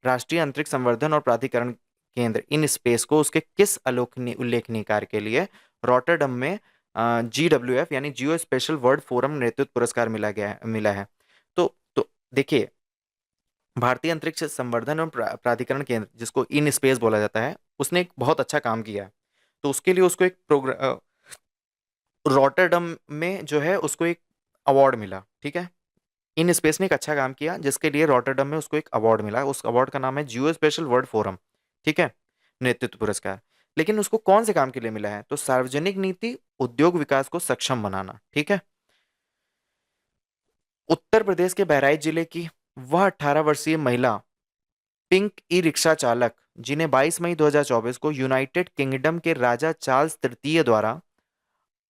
राष्ट्रीय अंतरिक्ष संवर्धन और प्राधिकरण केंद्र इन स्पेस को उसके किस उल्लेखनीय कार्य के लिए रॉटरडम में GWF यानी जियो स्पेशल वर्ल्ड फोरम नेतृत्व पुरस्कार मिला है? तो देखिए, भारतीय अंतरिक्ष संवर्धन और प्राधिकरण केंद्र, जिसको इन स्पेस बोला जाता है, उसने एक बहुत अच्छा काम किया है। तो उसके लिए उसको एक प्रोग्राम, रॉटरडम में जो है उसको एक अवार्ड मिला। ठीक है। इन स्पेस ने एक अच्छा काम किया जिसके लिए रॉटरडम में उसको एक अवार्ड मिला। उस अवार्ड का नाम है जियो स्पेशल वर्ल्ड फोरम। ठीक है। नेतृत्व पुरस्कार। लेकिन उसको कौन से काम के लिए मिला है? तो सार्वजनिक नीति उद्योग विकास को सक्षम बनाना। ठीक है। उत्तर प्रदेश के बहराइच जिले की वह 18 वर्षीय महिला पिंक ई रिक्शा चालक जिन्हें 22 मई 2024 को यूनाइटेड किंगडम के राजा चार्ल्स तृतीय द्वारा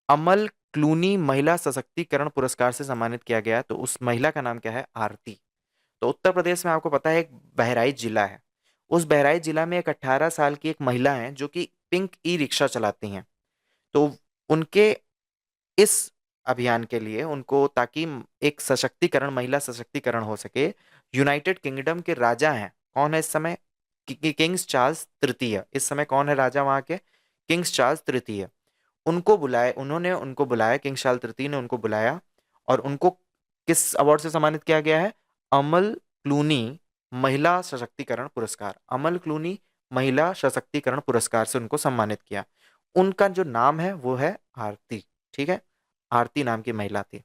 अमल क्लूनी महिला सशक्तिकरण पुरस्कार से सम्मानित किया गया, तो उस महिला का नाम क्या है? आरती। तो उत्तर प्रदेश में आपको पता है एक बहराइच जिला है। उस बहराइच जिला में एक 18 साल की एक महिला है जो कि पिंक ई रिक्शा चलाती हैं। तो उनके इस अभियान के लिए उनको, ताकि एक सशक्तिकरण, महिला सशक्तिकरण हो सके, यूनाइटेड किंगडम के राजा हैं, कौन है इस समय? किंग्स चार्ल्स तृतीय। इस समय कौन है राजा वहां के? किंग्स चार्ल्स तृतीय। उन्होंने उनको बुलाया, किंग चार्ल्स तृतीय ने उनको बुलाया और उनको किस अवार्ड से सम्मानित किया गया है? अमल क्लूनी महिला सशक्तिकरण पुरस्कार। अमल क्लूनी महिला सशक्तिकरण पुरस्कार से उनको सम्मानित किया। उनका जो नाम है वो है आरती। ठीक है। आरती नाम की महिला थी।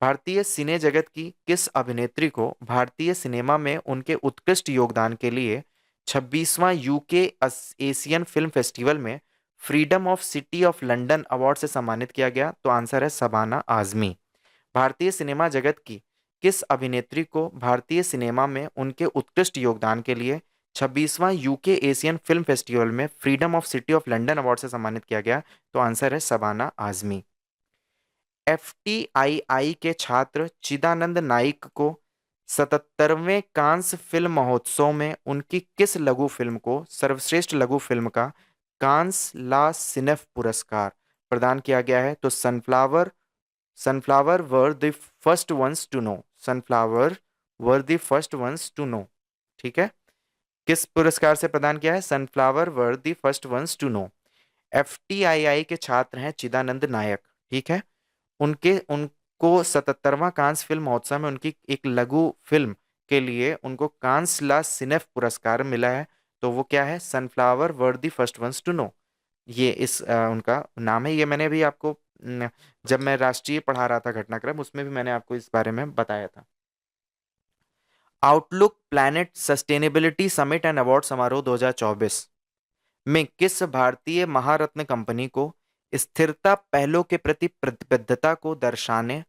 भारतीय सिने जगत की किस अभिनेत्री को भारतीय सिनेमा में उनके उत्कृष्ट योगदान के लिए 26वां यूके एशियन फिल्म फेस्टिवल में freedom of city of London award से सम्मानित किया गया? तो आंसर है शबाना आजमी। भारतीय सिनेमा जगत की किस अभिनेत्री को भारतीय सिनेमा में उनके उत्कृष्ट योगदान के लिए 26वां यूके एशियन फिल्म फेस्टिवल में freedom of city of London award से सम्मानित किया गया? तो आंसर है शबाना आजमी। FTII के छात्र चिदानंद नाइक को 77वें कांस फिल्म महोत्सव में उनकी किस लघु फिल्म को सर्वश्रेष्ठ लघु फिल्म का कांस ला सिनेफ पुरस्कार प्रदान किया गया है? तो sunflower sunflower were the first ones to know. Sunflower were the first ones to know. ठीक है। किस पुरस्कार से प्रदान किया है? Sunflower were the first ones to know. FTII के छात्र हैं चिदानंद नायक। ठीक है। उनको 77वां कांस फिल्म महोत्सव में उनकी एक लघु फिल्म के लिए उनको कांस ला सिनेफ पुरस्कार मिला है। तो वो क्या है? Sunflower were the first ones to know. ये इस उनका नाम है। ये मैंने भी आपको जब मैं राष्ट्रीय पढ़ा रहा था घटनाक्रम, उसमें भी मैंने आपको इस बारे में बताया था। Outlook planet sustainability summit and award समारोह 2024 में किस भारतीय महारत्न कंपनी को स्थिरता पहलों के प्रति प्रतिबद्धता को दर्शाने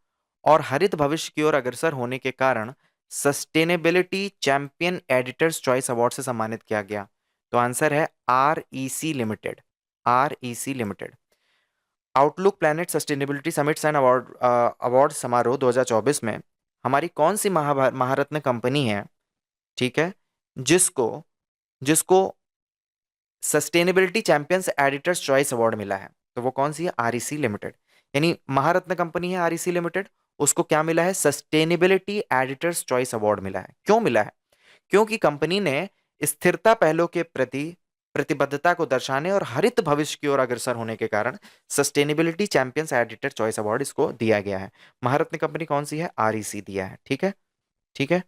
और हरित भविष्य की ओर अग्रसर होने के कारण sustainability champion editors choice award से सम्मानित किया गया? तो आंसर है REC limited. REC limited. Outlook planet sustainability summits and award समारोह 2024 में हमारी कौन सी महारत्न कंपनी है, ठीक है, जिसको जिसको sustainability champions editors choice award मिला है? तो वो कौन सी है? REC limited. यानी महारत्न कंपनी है आरईसी लिमिटेड, उसको क्या मिला है? सस्टेनेबिलिटी एडिटर्स चॉइस अवार्ड मिला है। क्यों मिला है? क्योंकि कंपनी ने स्थिरता पहलों के प्रति प्रतिबद्धता को दर्शाने और हरित भविष्य की ओर अग्रसर होने के कारण sustainability champions editor choice award इसको दिया गया है। महारत्न कंपनी कौन सी है? आरईसी दिया है। ठीक है, ठीक है।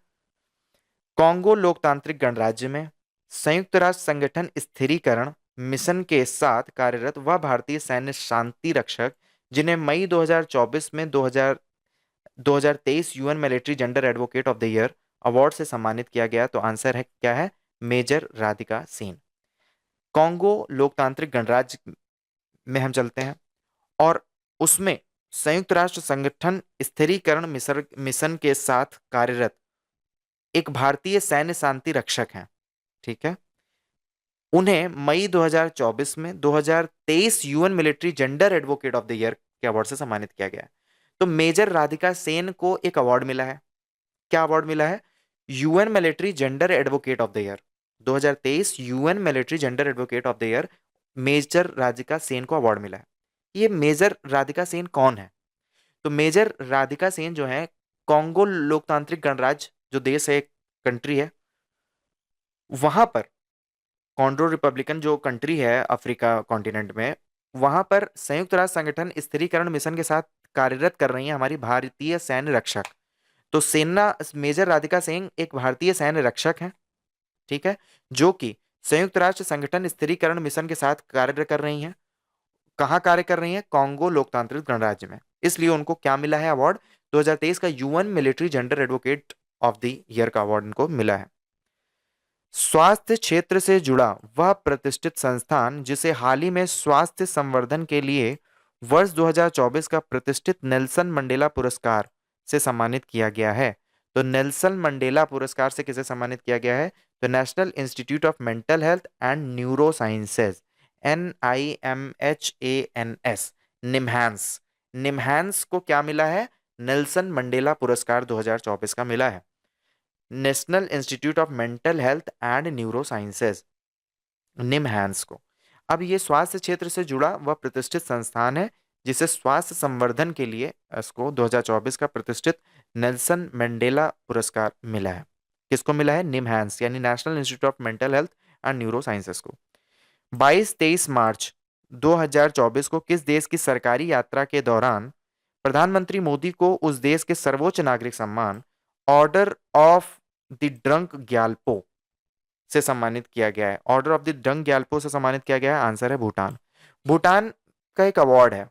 कॉन्गो लोकतांत्रिक गणराज्य में संयुक्त राष्ट्र संगठन स्थिरीकरण मिशन के साथ कार्यरत वह भारतीय सैन्य शांति रक्षक जिन्हें मई 2024 में 2023 UN military gender advocate of the year award से सम्मानित किया गया, तो आंसर है क्या है? मेजर राधिका सेन। कॉन्गो लोकतांत्रिक गणराज्य में हम चलते हैं और उसमें संयुक्त राष्ट्र संगठन स्थिरीकरण मिशन के साथ कार्यरत एक भारतीय सैन्य शांति रक्षक हैं, ठीक है। उन्हें मई 2024 में 2023 UN military gender advocate of the year के अवार्ड से सम्मानित किया गया है। तो मेजर राधिका सेन को एक अवार्ड मिला है। क्या अवार्ड मिला है? UN military gender advocate of the year 2023 UN military gender advocate of the year major Radhika Sen को अवार्ड मिला है। ये मेजर राधिका सेन कौन है? तो मेजर राधिका सेन जो है कॉन्गो लोकतांत्रिक गणराज्य जो देश है, एक कंट्री है, वहां पर कॉन्गो रिपब्लिकन जो कंट्री है अफ्रीका कॉन्टिनेंट में, वहां पर संयुक्त राष्ट्र संगठन स्थिरीकरण मिशन के साथ कार्यरत कर रही है हमारी भारतीय सैन्य रक्षक। तो सेना मेजर राधिका सिंह एक भारतीय सैन्य रक्षक हैं, ठीक है, जो कि संयुक्त राष्ट्र संगठन स्थिरीकरण मिशन के साथ कार्य कर रही हैं। कहाँ कार्य कर रही हैं? कॉन्गो लोकतांत्रिक गणराज्य में। इसलिए उनको क्या मिला है अवार्ड? 2023 का UN military gender advocate of the year का अवार्ड इनको मिला है। स्वास्थ्य क्षेत्र से जुड़ा वह प्रतिष्ठित संस्थान जिसे हाल ही में स्वास्थ्य संवर्धन के लिए वर्ष 2024 का प्रतिष्ठित नेल्सन मंडेला पुरस्कार से सम्मानित किया गया है। तो नेल्सन मंडेला पुरस्कार से किसे सम्मानित किया गया है? तो national institute of mental health and neuro sciences, NIMHANS, निम्हांस। निम्हांस को क्या मिला है? नेल्सन मंडेला पुरस्कार 2024 का मिला है। National institute of mental health and neuro sciences, निम्हांस को। अब ये स्वास्थ्य क्षेत्र से जुड़ा वह प्रतिष्ठित संस्थान है जिसे स्वास्थ्य संवर्धन के लिए इसको 2024 का प्रतिष्ठित नेल्सन मंडेला पुरस्कार मिला है। किसको मिला है? निम्हांस यानी national institute of mental health and neuro sciences को। 22-23 मार्च 2024 को किस देश की सरकारी यात्रा के दौरान प्रधानमंत्री मोदी को उस देश के सर्वोच्च नागरिक सम्मान Order of the drunk Gyalpo से सम्मानित किया गया है? Order of the drunk Gyalpo से सम्मानित किया गया है, आंसर है भूटान। भूटान का एक अवार्ड है,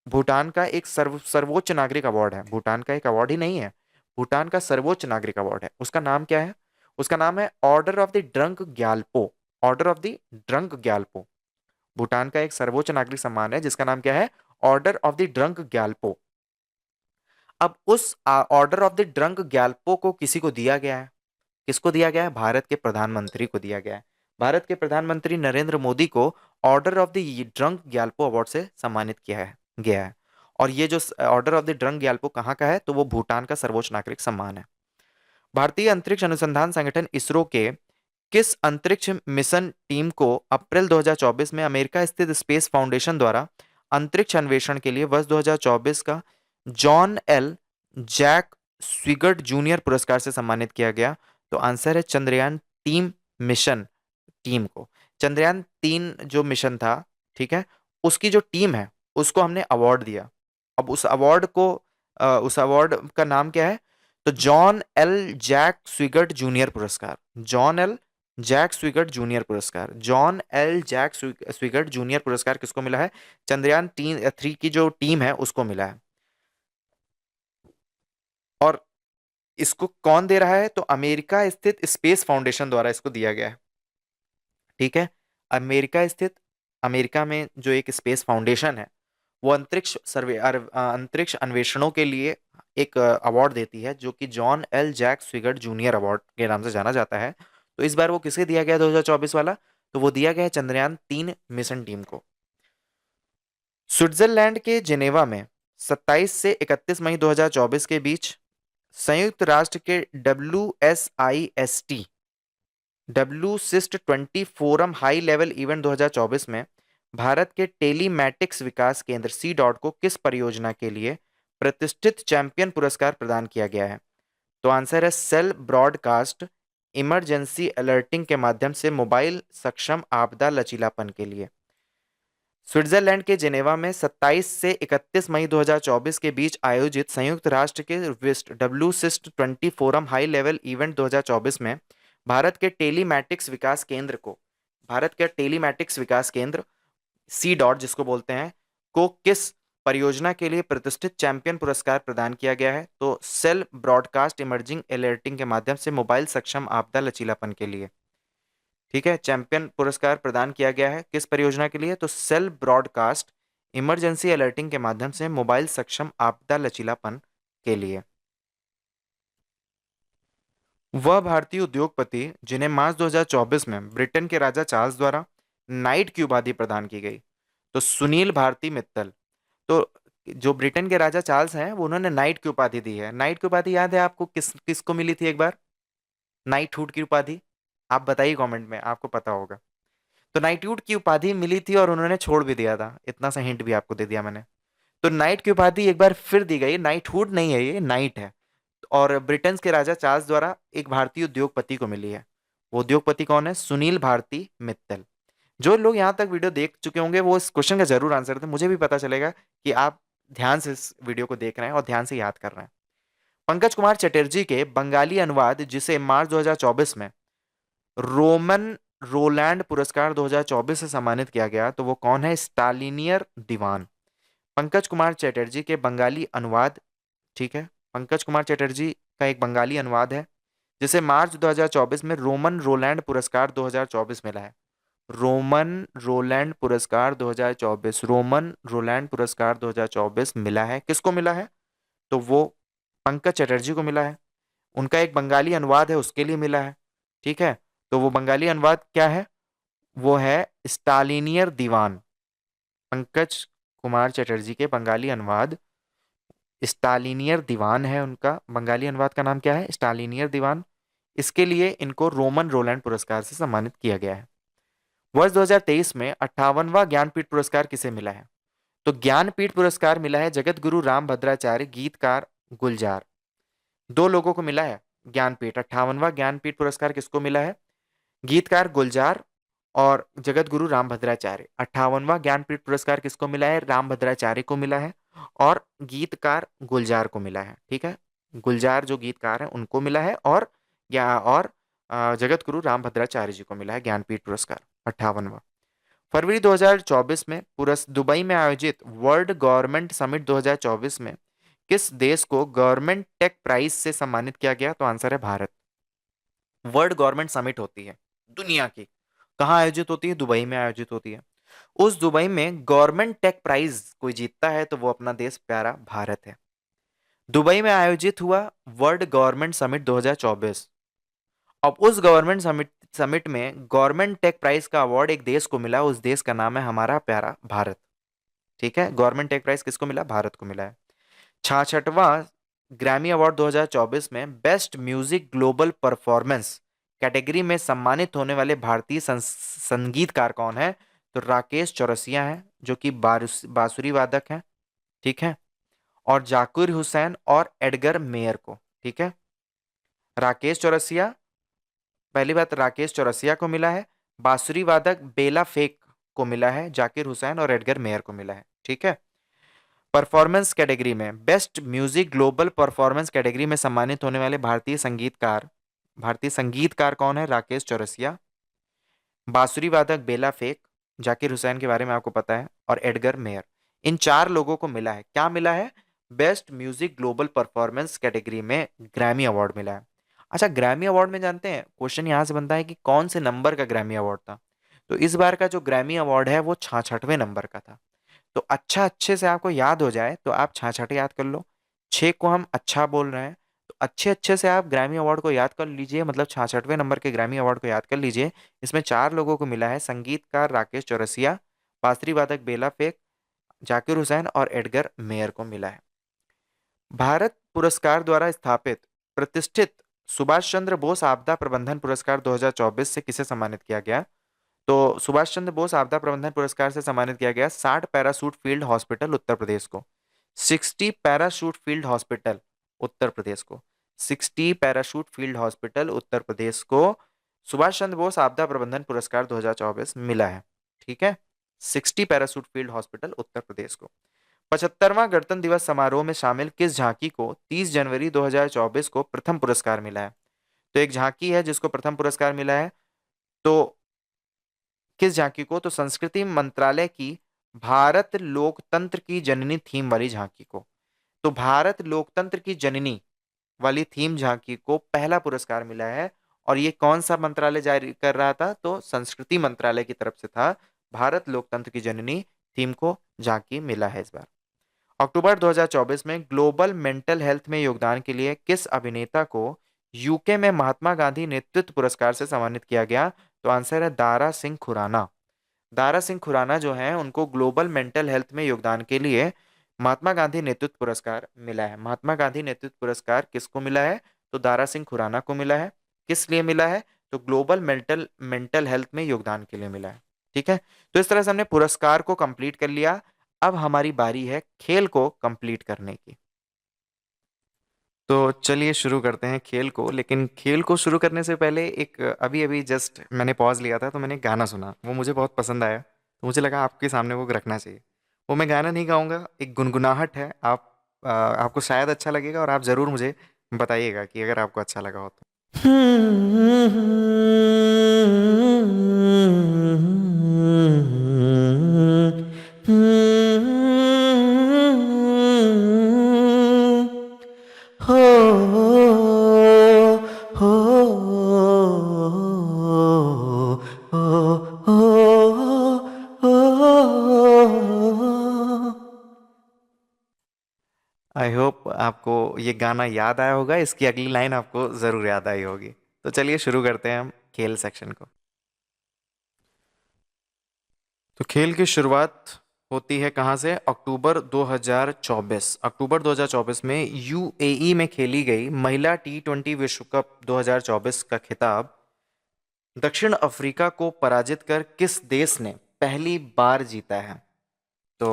भूटान का एक सर्वोच्च नागरिक अवार्ड है। भूटान का एक अवार्ड ही नहीं है, भूटान का सर्वोच्च नागरिक अवार्ड है। उसका नाम क्या है? उसका नाम है Order of the drunk Gyalpo. Order of the drunk Gyalpo Bhutan का एक सर्वोच्च नागरिक सम्मान है जिसका नाम क्या है? Order of the drunk Gyalpo. अब उस order of the drunk Gyalpo को किसी को दिया गया है। किसको दिया गया है? भारत के प्रधानमंत्री को दिया गया है। भारत के प्रधानमंत्री नरेंद्र मोदी को order of the drunk Gyalpo award से सम्मानित किया है गया है। और ये जो order of the drunk Gyalpo कहाँ का है? तो वो भूटान का सर्वोच्च नागरिक सम्मान है। भारतीय अंतरिक्ष अनुसंधान संगठन इसरो के किस अंतरिक्ष मिशन टीम को अप्रैल 2024 में अमेरिका स्थित स्पेस फाउंडेशन द्वारा अंतरिक्ष अन्वेषण के लिए वर्ष 2024 का John L Jack Swigert junior पुरस्कार से सम्मानित किया गया? तो आंसर है चंद्रयान टीम मिशन टीम को। चंद्रयान 3 जो मिशन था, ठीक है, उसकी जो टीम है उसको हमने अवार्ड दिया। अब उस अवार्ड का नाम क्या है? तो John L Jack Swigert junior पुरस्कार। John L Jack Swigert junior पुरस्कार, John L Jack Swigert junior पुरस्कार किसको मिला है? चंद्रयान 3 की जो टीम है उसको मिला है। और इसको कौन दे रहा है? तो अमेरिका स्थित स्पेस फाउंडेशन द्वारा इसको दिया गया है। ठीक है। अमेरिका स्थित, अमेरिका में जो एक स्पेस फाउंडेशन है, वो अंतरिक्ष अन्वेषणों के लिए एक अवार्ड देती है, जो कि John L Jack Swigert junior award के नाम से जाना जाता है। तो इस बार वो किसे दिया गया 2024 वाला? तो वो दिया गया है चंद्रयान 3 मिशन टीम को। स्विट्जरलैंड के जेनेवा में 27 से 31 मई 2024 के बीच संयुक्त राष्ट्र के WSIST forum high level event 2024 में भारत के टेलीमैटिक्स विकास केंद्र सी डॉट को किस परियोजना के लिए प्रतिष्ठित चैंपियन पुरस्कार प्रदान किया गया है? तो आंसर है सेल ब्रॉडकास्ट इमरजेंसी अलर्टिंग के माध्यम से मोबाइल सक्षम आपदा लचीलापन के लिए। स्विट्जरलैंड के जेनेवा में 27 से 31 मई 2024 के बीच आयोजित संयुक्त राष्ट्र के WSIST forum high level event 2024 में भारत के टेलीमैटिक्स विकास केंद्र सी डॉट जिसको बोलते हैं को किस परियोजना के लिए प्रतिष्ठित चैंपियन पुरस्कार प्रदान किया गया है? तो सेल ब्रॉडकास्ट इमर्जिंग अलर्टिंग के माध्यम से मोबाइल सक्षम आपदा लचीलापन के लिए। ठीक है, चैंपियन पुरस्कार प्रदान किया गया है किस परियोजना के लिए? तो सेल ब्रॉडकास्ट इमरजेंसी अलर्टिंग के माध्यम से मोबाइल सक्षम आपदा लचीलापन के लिए। वह भारतीय उद्योगपति जिन्हें मार्च 2024 में ब्रिटेन के राजा चार्ल्स द्वारा नाइट की उपाधि प्रदान की गई, तो सुनील भारती मित्तल। तो जो ब्रिटेन के राजा चार्ल्स हैं वो उन्होंने नाइट की उपाधि दी है। नाइट की उपाधि याद है आपको किसको मिली थी एक बार? नाइटहुड की उपाधि, आप बताइए कमेंट में, आपको पता होगा। तो नाइटहुड की उपाधि मिली थी और उन्होंने छोड़ भी दिया था, इतना सा हिंट भी आपको दे दिया मैंने। तो नाइट की उपाधि एक बार फिर दी गई, नाइटहुड नहीं है ये, नाइट है। और ब्रिटेन के राजा चार्ल्स द्वारा एक भारतीय उद्योगपति को मिली है। वो उद्योगपति कौन है? सुनील भारती मित्तल। जो लोग यहाँ तक वीडियो देख चुके होंगे वो इस क्वेश्चन का जरूर आंसर दें, मुझे भी पता चलेगा कि आप ध्यान से इस वीडियो को देख रहे हैं और ध्यान से याद कर रहे हैं। पंकज कुमार चटर्जी के बंगाली अनुवाद जिसे मार्च 2024 में रोमन रोलैंड पुरस्कार 2024 से सम्मानित किया गया, तो वो कौन है? स्टालिनियर दीवान। पंकज कुमार चटर्जी के बंगाली अनुवाद, ठीक है, पंकज कुमार चटर्जी का एक बंगाली अनुवाद है जिसे मार्च 2024 में रोमन रोलैंड पुरस्कार 2024 मिला है। रोमन रोलैंड पुरस्कार 2024, रोमन रोलैंड पुरस्कार 2024 मिला है, किसको मिला है? तो वो पंकज चटर्जी को मिला है। उनका एक बंगाली अनुवाद है उसके लिए मिला है। ठीक है, तो वो बंगाली अनुवाद क्या है? वो है स्टालिनियर दीवान। पंकज कुमार चटर्जी के बंगाली अनुवाद स्टालिनियर दीवान है, उनका बंगाली अनुवाद का नाम क्या है? स्टालिनियर दीवान। इसके लिए इनको रोमन रोलैंड पुरस्कार से सम्मानित किया गया है। वर्ष 2023 में 58वां ज्ञानपीठ पुरस्कार किसे मिला है? तो ज्ञानपीठ पुरस्कार मिला है जगत गुरु राम भद्राचार्य गीतकार गुलजार। दो लोगों को मिला है ज्ञानपीठ, 58वां ज्ञानपीठ पुरस्कार किसको मिला है? गीतकार गुलजार और जगत गुरु राम भद्राचार्य। 58वां ज्ञानपीठ पुरस्कार किसको मिला है? राम भद्राचार्य को मिला है और गीतकार गुलजार को मिला है। ठीक है, गुलजार जो गीतकार हैं उनको मिला है, और जगत गुरु राम भद्राचार्य जी को मिला है ज्ञानपीठ पुरस्कार 58वां। फरवरी 2024 में दुबई में आयोजित वर्ल्ड गवर्नमेंट समिट 2024 में किस देश को गवर्नमेंट टेक प्राइज से सम्मानित किया गया? तो आंसर है भारत। वर्ल्ड गवर्नमेंट समिट होती है दुनिया की, कहाँ आयोजित होती है? दुबई में आयोजित होती है। उस दुबई में गवर्नमेंट टेक प्राइज कोई जीतता है तो वो अपना देश प्यारा भारत है। दुबई में आयोजित हुआ वर्ल्ड गवर्नमेंट समिट 2024। अब उस गवर्नमेंट समिट में गवर्नमेंट टेक प्राइज का अवार्ड एक देश को मिला, उस देश का नाम है हमारा प्यारा भारत। ठीक है, गवर्नमेंट टेक प्राइज किसको मिला? भारत को मिला है। 66वां ग्रैमी अवार्ड 2024 में best music global performance category में सम्मानित होने वाले भारतीय संगीतकार कौन है? तो राकेश चौरसिया है जो कि बांसुरी वादक हैं। ठीक है, और जाकिर हुसैन और एडगर मेयर को। ठीक है, राकेश चौरसिया, पहली बात राकेश चौरसिया को मिला है, बांसुरी वादक बेला फेक को मिला है, जाकिर हुसैन और एडगर मेयर को मिला है। ठीक है, परफॉर्मेंस कैटेगरी में best music global performance category में सम्मानित होने वाले भारतीय संगीतकार कौन है? राकेश चौरसिया। बांसुरी वादक बेला फेक, जाकिर हुसैन के बारे में आपको पता है, और एडगर मेयर। इन चार लोगों को मिला है, क्या मिला है? Best music global performance category में ग्रैमी अवार्ड मिला है। अच्छा, ग्रैमी अवार्ड में जानते हैं क्वेश्चन यहां से बनता है कि कौन से नंबर का ग्रैमी अवार्ड था? तो इस बार का जो ग्रैमी अवार्ड है वो 66वें नंबर का था। तो अच्छा, अच्छे से आपको याद हो जाए तो आप 66 याद कर लो। 6 को हम अच्छा बोल रहे हैं, तो अच्छे अच्छे से आप ग्रैमी अवार्ड को याद कर लीजिए, मतलब 66वें नंबर के ग्रैमी अवार्ड को याद कर लीजिए। इसमें चार लोगों को मिला है, संगीतकार राकेश चौरसिया, बांसुरी वादक बेला फेक, जाकिर हुसैन और एडगर मेयर को मिला है। भारत पुरस्कार द्वारा स्थापित प्रतिष्ठित सुभाष चंद्र बोस आपदा प्रबंधन पुरस्कार 2024 से किसे सम्मानित किया गया? तो सुभाष चंद्र बोस आपदा प्रबंधन पुरस्कार से सम्मानित किया गया 60 parachute field hospital Uttar Pradesh को। 60 parachute field hospital Uttar Pradesh को। 60 parachute field hospital Uttar Pradesh को सुभाष चंद्र बोस आपदा प्रबंधन पुरस्कार 2024 मिला है। ठीक है, 60 parachute field hospital Uttar Pradesh को। 75वां गणतंत्र दिवस समारोह में शामिल किस झांकी को 30 जनवरी 2024 को प्रथम पुरस्कार मिला है? तो एक झांकी है जिसको प्रथम पुरस्कार मिला है, तो किस झांकी को? तो संस्कृति मंत्रालय की भारत लोकतंत्र की जननी थीम वाली झांकी को। तो भारत लोकतंत्र की जननी वाली थीम झांकी को पहला पुरस्कार मिला है। और ये कौन सा मंत्रालय जारी कर रहा था? तो संस्कृति मंत्रालय की तरफ से था। भारत लोकतंत्र की जननी थीम को झांकी मिला है इस बार। अक्टूबर 2024 में ग्लोबल मेंटल हेल्थ में योगदान के लिए किस अभिनेता को यूके में महात्मा गांधी नेतृत्व पुरस्कार से सम्मानित किया गया? तो आंसर है दारा सिंह खुराना। दारा सिंह खुराना जो है उनको ग्लोबल मेंटल हेल्थ में योगदान के लिए महात्मा गांधी नेतृत्व पुरस्कार मिला है। महात्मा गांधी नेतृत्व पुरस्कार किसको मिला है? तो दारा सिंह खुराना को मिला है। किस लिए मिला है? तो ग्लोबल मेंटल मेंटल हेल्थ में योगदान के लिए मिला है। ठीक है, तो इस तरह से हमने पुरस्कार को कंप्लीट कर लिया। अब हमारी बारी है खेल को कंप्लीट करने की। तो चलिए शुरू करते हैं खेल को, लेकिन खेल को शुरू करने से पहले एक अभी अभी जस्ट मैंने पॉज लिया था तो मैंने गाना सुना, वो मुझे बहुत पसंद आया, तो मुझे लगा आपके सामने वो रखना चाहिए। वो मैं गाना नहीं गाऊंगा, एक गुनगुनाहट है। आपको शायद अच्छा लगेगा और आप ज़रूर मुझे बताइएगा कि अगर आपको अच्छा लगा हो तो। हो हो आई होप आपको ये गाना याद आया होगा, इसकी अगली लाइन आपको ज़रूर याद आई होगी। तो चलिए शुरू करते हैं हम खेल सेक्शन को। तो खेल की शुरुआत होती है कहाँ से? अक्टूबर 2024। अक्टूबर 2024 में यूएई में खेली गई महिला T20 विश्व कप 2024 का खिताब दक्षिण अफ्रीका को पराजित कर किस देश ने पहली बार जीता है? तो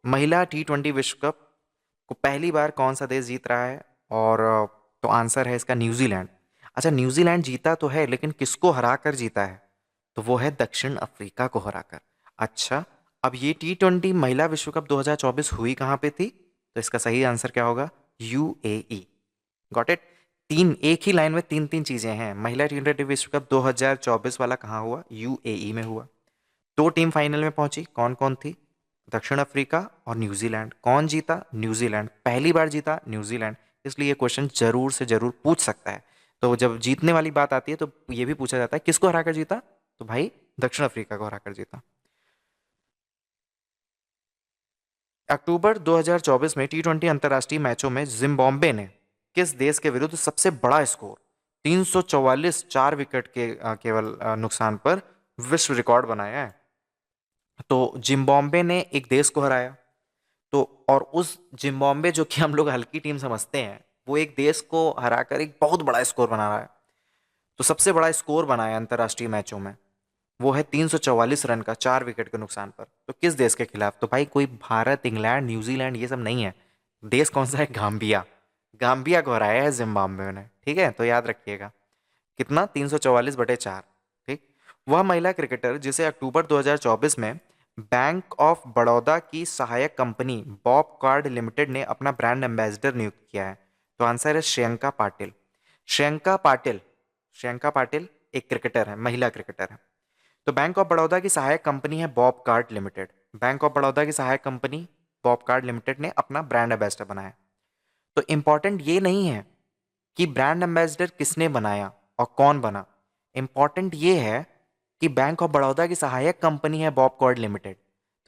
महिला T20 विश्व कप को पहली बार कौन सा देश जीत रहा है? और तो आंसर है इसका न्यूजीलैंड। अच्छा, न्यूजीलैंड जीता तो है लेकिन किसको हराकर जीता है? तो वो है दक्षिण अफ्रीका को हराकर। अच्छा, अब ये T20 महिला विश्व कप 2024 हुई कहाँ पे थी? तो इसका सही आंसर क्या होगा? यूएई। Got it? तीन, एक ही लाइन में तीन तीन चीजें हैं। महिला T20 विश्व कप 2024 वाला कहाँ हुआ? यूएई में हुआ। दो टीम फाइनल में पहुंची, कौन कौन थी? दक्षिण अफ्रीका और न्यूजीलैंड। कौन जीता? न्यूजीलैंड। पहली बार जीता न्यूजीलैंड। इसलिए ये क्वेश्चन जरूर से जरूर पूछ सकता है। तो जब जीतने वाली बात आती है तो ये भी पूछा जाता है किसको हराकर जीता? तो भाई दक्षिण अफ्रीका को हराकर जीता। अक्टूबर 2024 में T20 अंतर्राष्ट्रीय मैचों में जिम्बाब्वे ने किस देश के विरुद्ध सबसे बड़ा स्कोर 344 4 विकेट के केवल नुकसान पर विश्व रिकॉर्ड बनाया है? तो जिम्बाब्वे ने एक देश को हराया। तो और उस जिम्बाब्वे जो कि हम लोग हल्की टीम समझते हैं, वो एक देश को हराकर एक बहुत बड़ा स्कोर बना रहा है। तो सबसे बड़ा स्कोर बनाया अंतर्राष्ट्रीय मैचों में, वो है 344 रन का 4 विकेट के नुकसान पर। तो किस देश के खिलाफ? तो भाई कोई भारत, इंग्लैंड, न्यूजीलैंड ये सब नहीं है। देश कौन सा है? गाम्बिया। गाम्बिया को हराया है जिम्बाब्वे ने। ठीक है, तो याद रखिएगा कितना? 344/4। ठीक। वह महिला क्रिकेटर जिसे अक्टूबर 2024 में बैंक ऑफ बड़ौदा की सहायक कंपनी बॉब कार्ड लिमिटेड ने अपना ब्रांड एम्बेसडर नियुक्त किया है? तो आंसर है श्रियंका पाटिल। श्रियंका पाटिल। श्रियंका पाटिल एक क्रिकेटर है, महिला क्रिकेटर है। तो बैंक ऑफ बड़ौदा की सहायक कंपनी है Bob card limited. Bank of Baroda की सहायक कंपनी बॉब कार्ड लिमिटेड ने अपना ब्रांड एम्बेसडर बनाया। तो इंपॉर्टेंट ये नहीं है कि ब्रांड एम्बेसडर किसने बनाया और कौन बना। इंपॉर्टेंट ये है कि बैंक ऑफ बड़ौदा की सहायक कंपनी है बॉब कार्ड लिमिटेड।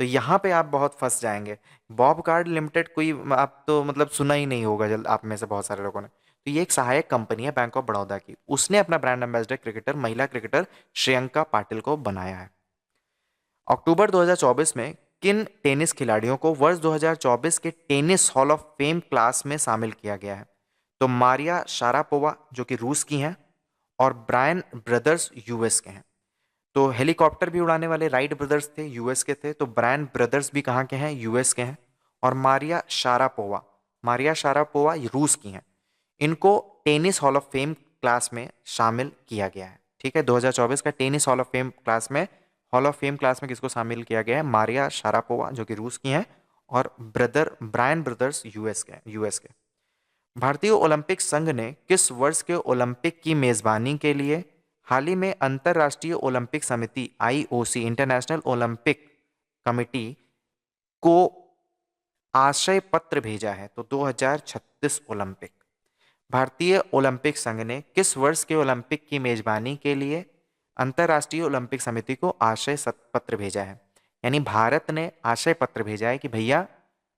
तो यहाँ पे आप बहुत फंस जाएंगे। बॉब कार्ड लिमिटेड कोई आप तो मतलब सुना ही नहीं होगा जल्द आप में से बहुत सारे लोगों ने। तो ये एक सहायक कंपनी है बैंक ऑफ बड़ौदा की, उसने अपना ब्रांड एम्बेसडर क्रिकेटर महिला क्रिकेटर श्रेयंका पाटिल को बनाया है। अक्टूबर 2024 में किन टेनिस खिलाड़ियों को वर्ष 2024 के tennis hall of fame class में शामिल किया गया है? तो मारिया शारापोवा जो कि रूस की हैं, और ब्रायन ब्रदर्स यूएस के हैं। तो हेलीकॉप्टर भी उड़ाने वाले राइट ब्रदर्स थे, यूएस के थे, तो ब्रायन ब्रदर्स भी कहाँ के हैं? यूएस के हैं। और मारिया शारापोवा रूस की हैं। इनको tennis hall of fame class में शामिल किया गया है। ठीक है, 2024 का tennis hall of fame class में किसको शामिल किया गया है? मारिया शारापोवा जो कि रूस की हैं, और ब्रायन ब्रदर्स यूएस के। भारतीय ओलंपिक संघ ने किस वर्ष के ओलंपिक की मेजबानी के लिए हाल ही में अंतर्राष्ट्रीय ओलंपिक समिति आईओसी इंटरनेशनल ओलंपिक कमिटी को आशय पत्र भेजा है? तो 2036 ओलंपिक। भारतीय ओलंपिक संघ ने किस वर्ष के ओलंपिक की मेजबानी के लिए अंतर्राष्ट्रीय ओलंपिक समिति को आशय पत्र भेजा है? यानी भारत ने आशय पत्र भेजा है कि भैया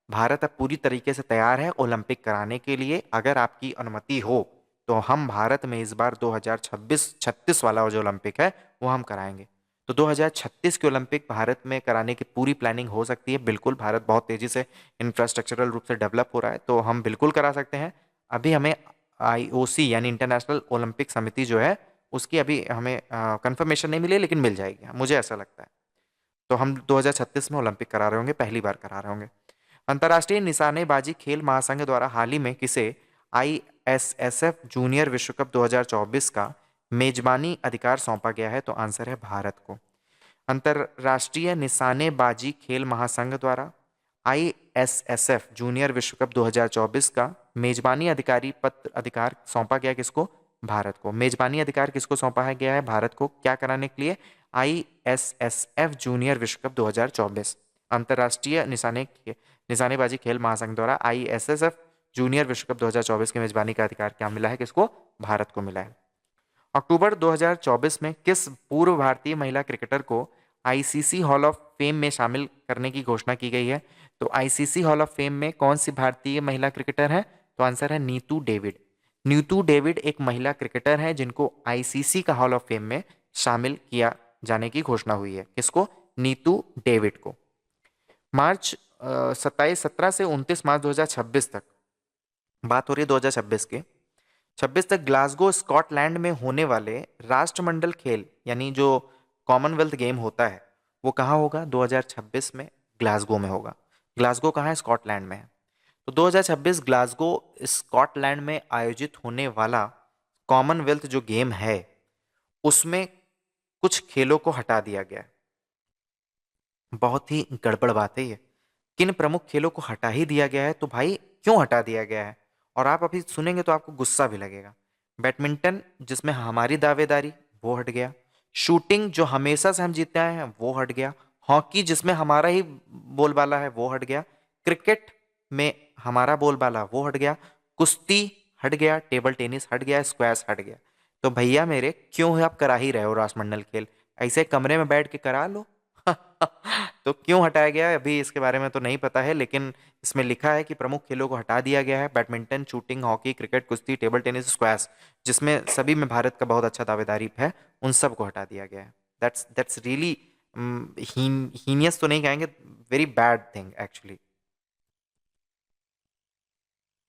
भारत अब पूरी तरीके से तैयार है ओलंपिक कराने के लिए, अगर आपकी अनुमति हो तो हम भारत में इस बार 2026-36 वाला जो ओलंपिक है वो हम कराएंगे। तो 2036 के ओलंपिक भारत में कराने की पूरी प्लानिंग हो सकती है। बिल्कुल, भारत बहुत तेजी से इंफ्रास्ट्रक्चरल रूप से डेवलप हो रहा है, तो हम बिल्कुल करा सकते हैं। अभी हमें आईओसी यानी इंटरनेशनल ओलंपिक समिति जो है उसकी अभी हमें कंफर्मेशन नहीं मिली, लेकिन मिल जाएगी, मुझे ऐसा लगता है। तो हम 2036 में ओलंपिक करा रहे होंगे, पहली बार करा रहे होंगे। अंतर्राष्ट्रीय निशानेबाजी खेल महासंघ द्वारा हाल ही में किसे आईएसएसएफ जूनियर विश्व कप 2024 का मेजबानी अधिकार सौंपा गया है? तो आंसर है भारत को। अंतर्राष्ट्रीय निशानेबाजी खेल महासंघ द्वारा आईएसएसएफ जूनियर विश्व कप 2024 का मेजबानी अधिकार सौंपा गया किसको? भारत को। मेजबानी अधिकार किसको सौंपा गया है? भारत को। क्या कराने के लिए? आईएसएसएफ जूनियर विश्व कप 2024। अंतर्राष्ट्रीय निशानेबाजी खेल महासंघ द्वारा आईएसएसएफ जूनियर विश्व कप 2024 की मेजबानी का अधिकार क्या मिला है किसको? भारत को मिला है। अक्टूबर 2024 में किस पूर्व भारतीय महिला क्रिकेटर को आईसीसी हॉल ऑफ फेम में शामिल करने की घोषणा की गई है? तो आईसीसी हॉल ऑफ फेम में कौन सी भारतीय महिला क्रिकेटर है? तो आंसर है नीतू डेविड। नीतू डेविड एक महिला क्रिकेटर है जिनको आईसीसी का हॉल ऑफ फेम में शामिल किया जाने की घोषणा हुई है। किसको? नीतू डेविड को। मार्च 17 से 29 मार्च 2026 तक, बात हो रही है 2026 की, 26 तक ग्लासगो स्कॉटलैंड में होने वाले राष्ट्रमंडल खेल यानी जो कॉमनवेल्थ गेम होता है वो कहाँ होगा? 2026 में ग्लासगो में होगा। ग्लासगो कहाँ है? स्कॉटलैंड में है। तो 2026 ग्लासगो स्कॉटलैंड में आयोजित होने वाला कॉमनवेल्थ जो गेम है उसमें कुछ खेलों को हटा दिया गया है। बहुत ही गड़बड़ बात है ये। किन प्रमुख खेलों को हटा ही दिया गया है? तो भाई क्यों हटा दिया गया है? और आप अभी सुनेंगे तो आपको गुस्सा भी लगेगा। बैडमिंटन जिसमें हमारी दावेदारी, वो हट गया। शूटिंग जो हमेशा से हम जीतते आए हैं वो हट गया। हॉकी जिसमें हमारा ही बोलबाला है वो हट गया। क्रिकेट में हमारा बोलबाला वो हट गया। कुश्ती हट गया। टेबल टेनिस हट गया। स्क्वैश हट गया। तो भैया मेरे क्यों आप करा ही रहे हो राष्ट्रमंडल खेल? ऐसे कमरे में बैठ के करा लो। तो क्यों हटाया गया है अभी इसके बारे में तो नहीं पता है, लेकिन इसमें लिखा है कि प्रमुख खेलों को हटा दिया गया है। बैडमिंटन, शूटिंग, हॉकी, क्रिकेट, कुश्ती, टेबल टेनिस, स्क्वैश, जिसमें सभी में भारत का बहुत अच्छा दावेदारी है, उन सब को हटा दिया गया है। दैट्स रियली हीनियस तो नहीं कहेंगे, very bad thing actually.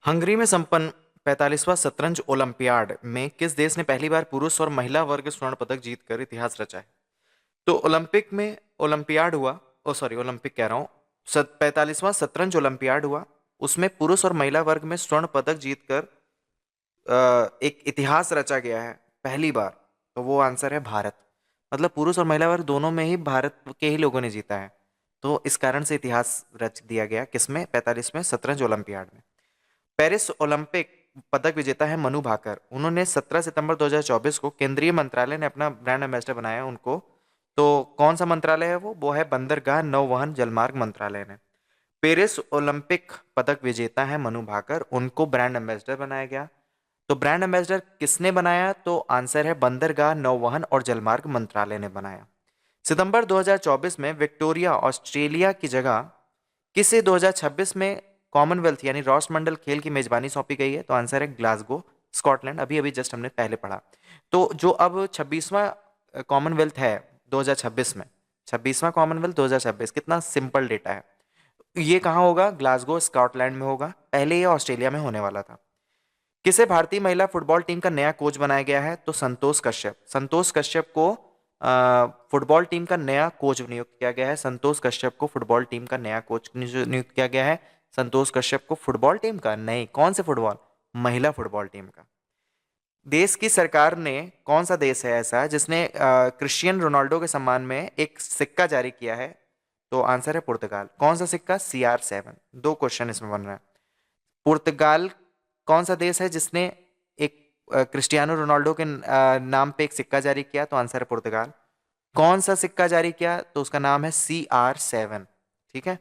Hungary में संपन्न 45वां शतरंज ओलंपियाड में किस देश ने पहली बार पुरुष और महिला वर्ग स्वर्ण पदक जीतकर इतिहास रचा है? तो ओलंपिक में ओलंपियाड हुआ, ओ सॉरी ओलंपिक कह रहा हूँ, 45वां शतरंज ओलंपियाड हुआ, उसमें पुरुष और महिला वर्ग में स्वर्ण पदक जीतकर एक इतिहास रचा गया है पहली बार। तो वो आंसर है भारत। मतलब पुरुष और महिला वर्ग दोनों में ही भारत के ही लोगों ने जीता है। तो इस कारण से इतिहास रच दिया गया किसमें? 45वें शतरंज ओलंपियाड में। पेरिस ओलंपिक पदक विजेता है मनु भाकर। उन्होंने 17 सितंबर 2024 को केंद्रीय मंत्रालय ने अपना ब्रांड एम्बेसडर बनाया उनको तो कौन सा मंत्रालय है वो है बंदरगाह नौवहन जलमार्ग मंत्रालय ने। पेरिस ओलंपिक पदक विजेता है मनु भाकर, उनको ब्रांड एम्बेसडर बनाया गया। तो ब्रांड एम्बेसडर किसने बनाया, तो आंसर है बंदरगाह नौवहन और जलमार्ग मंत्रालय ने बनाया। सितंबर 2024 में विक्टोरिया ऑस्ट्रेलिया की जगह किसे 2026 में कॉमनवेल्थ यानी राष्ट्रमंडल खेल की मेजबानी सौंपी गई है, तो आंसर है ग्लासगो स्कॉटलैंड। अभी अभी जस्ट हमने पहले पढ़ा। तो जो अब 26वां कॉमनवेल्थ है 2026 में, 26वां कॉमनवेल्थ 2026, कितना सिंपल डेटा है। ये कहाँ होगा, ग्लासगो स्कॉटलैंड में होगा। पहले ये ऑस्ट्रेलिया में होने वाला था। किसे भारतीय महिला फुटबॉल टीम का नया कोच बनाया गया है, तो संतोष कश्यप। संतोष कश्यप को फुटबॉल टीम का नया कोच नियुक्त किया गया है। संतोष कश्यप को फुटबॉल टीम का नया कोच नियुक्त किया गया है। संतोष कश्यप को फुटबॉल टीम का, नहीं, कौन से फुटबॉल, महिला फुटबॉल टीम का। देश की सरकार ने, कौन सा देश है ऐसा जिसने क्रिस्टियन रोनाल्डो के सम्मान में एक सिक्का जारी किया है, तो आंसर है पुर्तगाल। कौन सा सिक्का, CR7। दो क्वेश्चन इसमें बन रहा है। पुर्तगाल कौन सा देश है जिसने एक क्रिस्टियानो रोनाल्डो के नाम पे एक सिक्का जारी किया, तो आंसर है पुर्तगाल। कौन सा सिक्का जारी किया, तो उसका नाम है CR7। ठीक है।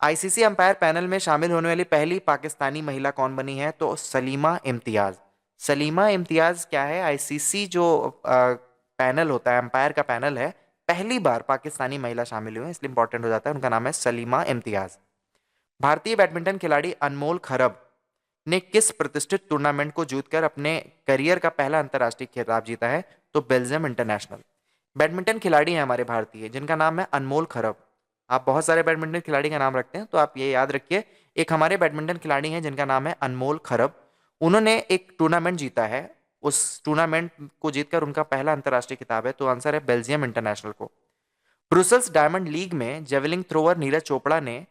आईसीसी अंपायर पैनल में शामिल होने वाली पहली पाकिस्तानी महिला कौन बनी है, तो सलीमा इम्तियाज। सलीमा इम्तियाज क्या है, आईसीसी जो पैनल होता है, अंपायर का पैनल है, पहली बार पाकिस्तानी महिला शामिल हुई है, इसलिए इंपॉर्टेंट हो जाता है। उनका नाम है सलीमा इम्तियाज। भारतीय बैडमिंटन खिलाड़ी अनमोल खरब ने किस प्रतिष्ठित टूर्नामेंट को जीतकर अपने करियर का पहला अंतर्राष्ट्रीय खिताब जीता है, तो बेल्जियम इंटरनेशनल। बैडमिंटन खिलाड़ी हैं हमारे भारतीय जिनका नाम है अनमोल खरब। आप बहुत सारे बैडमिंटन खिलाड़ी का नाम रखते हैं, तो आप ये याद रखिए, एक हमारे बैडमिंटन खिलाड़ी हैं जिनका नाम है अनमोल खरब। उन्होंने एक टूर्नामेंट जीता है, उस टूर्नामेंट को जीतकर उनका पहला अंतर्राष्ट्रीय खिताब है, तो आंसर है बेल्जियम इंटरनेशनल को। ब्रुसेल्स डायमंड लीग में जेवलिंग थ्रोवर नीरज चोपड़ा ने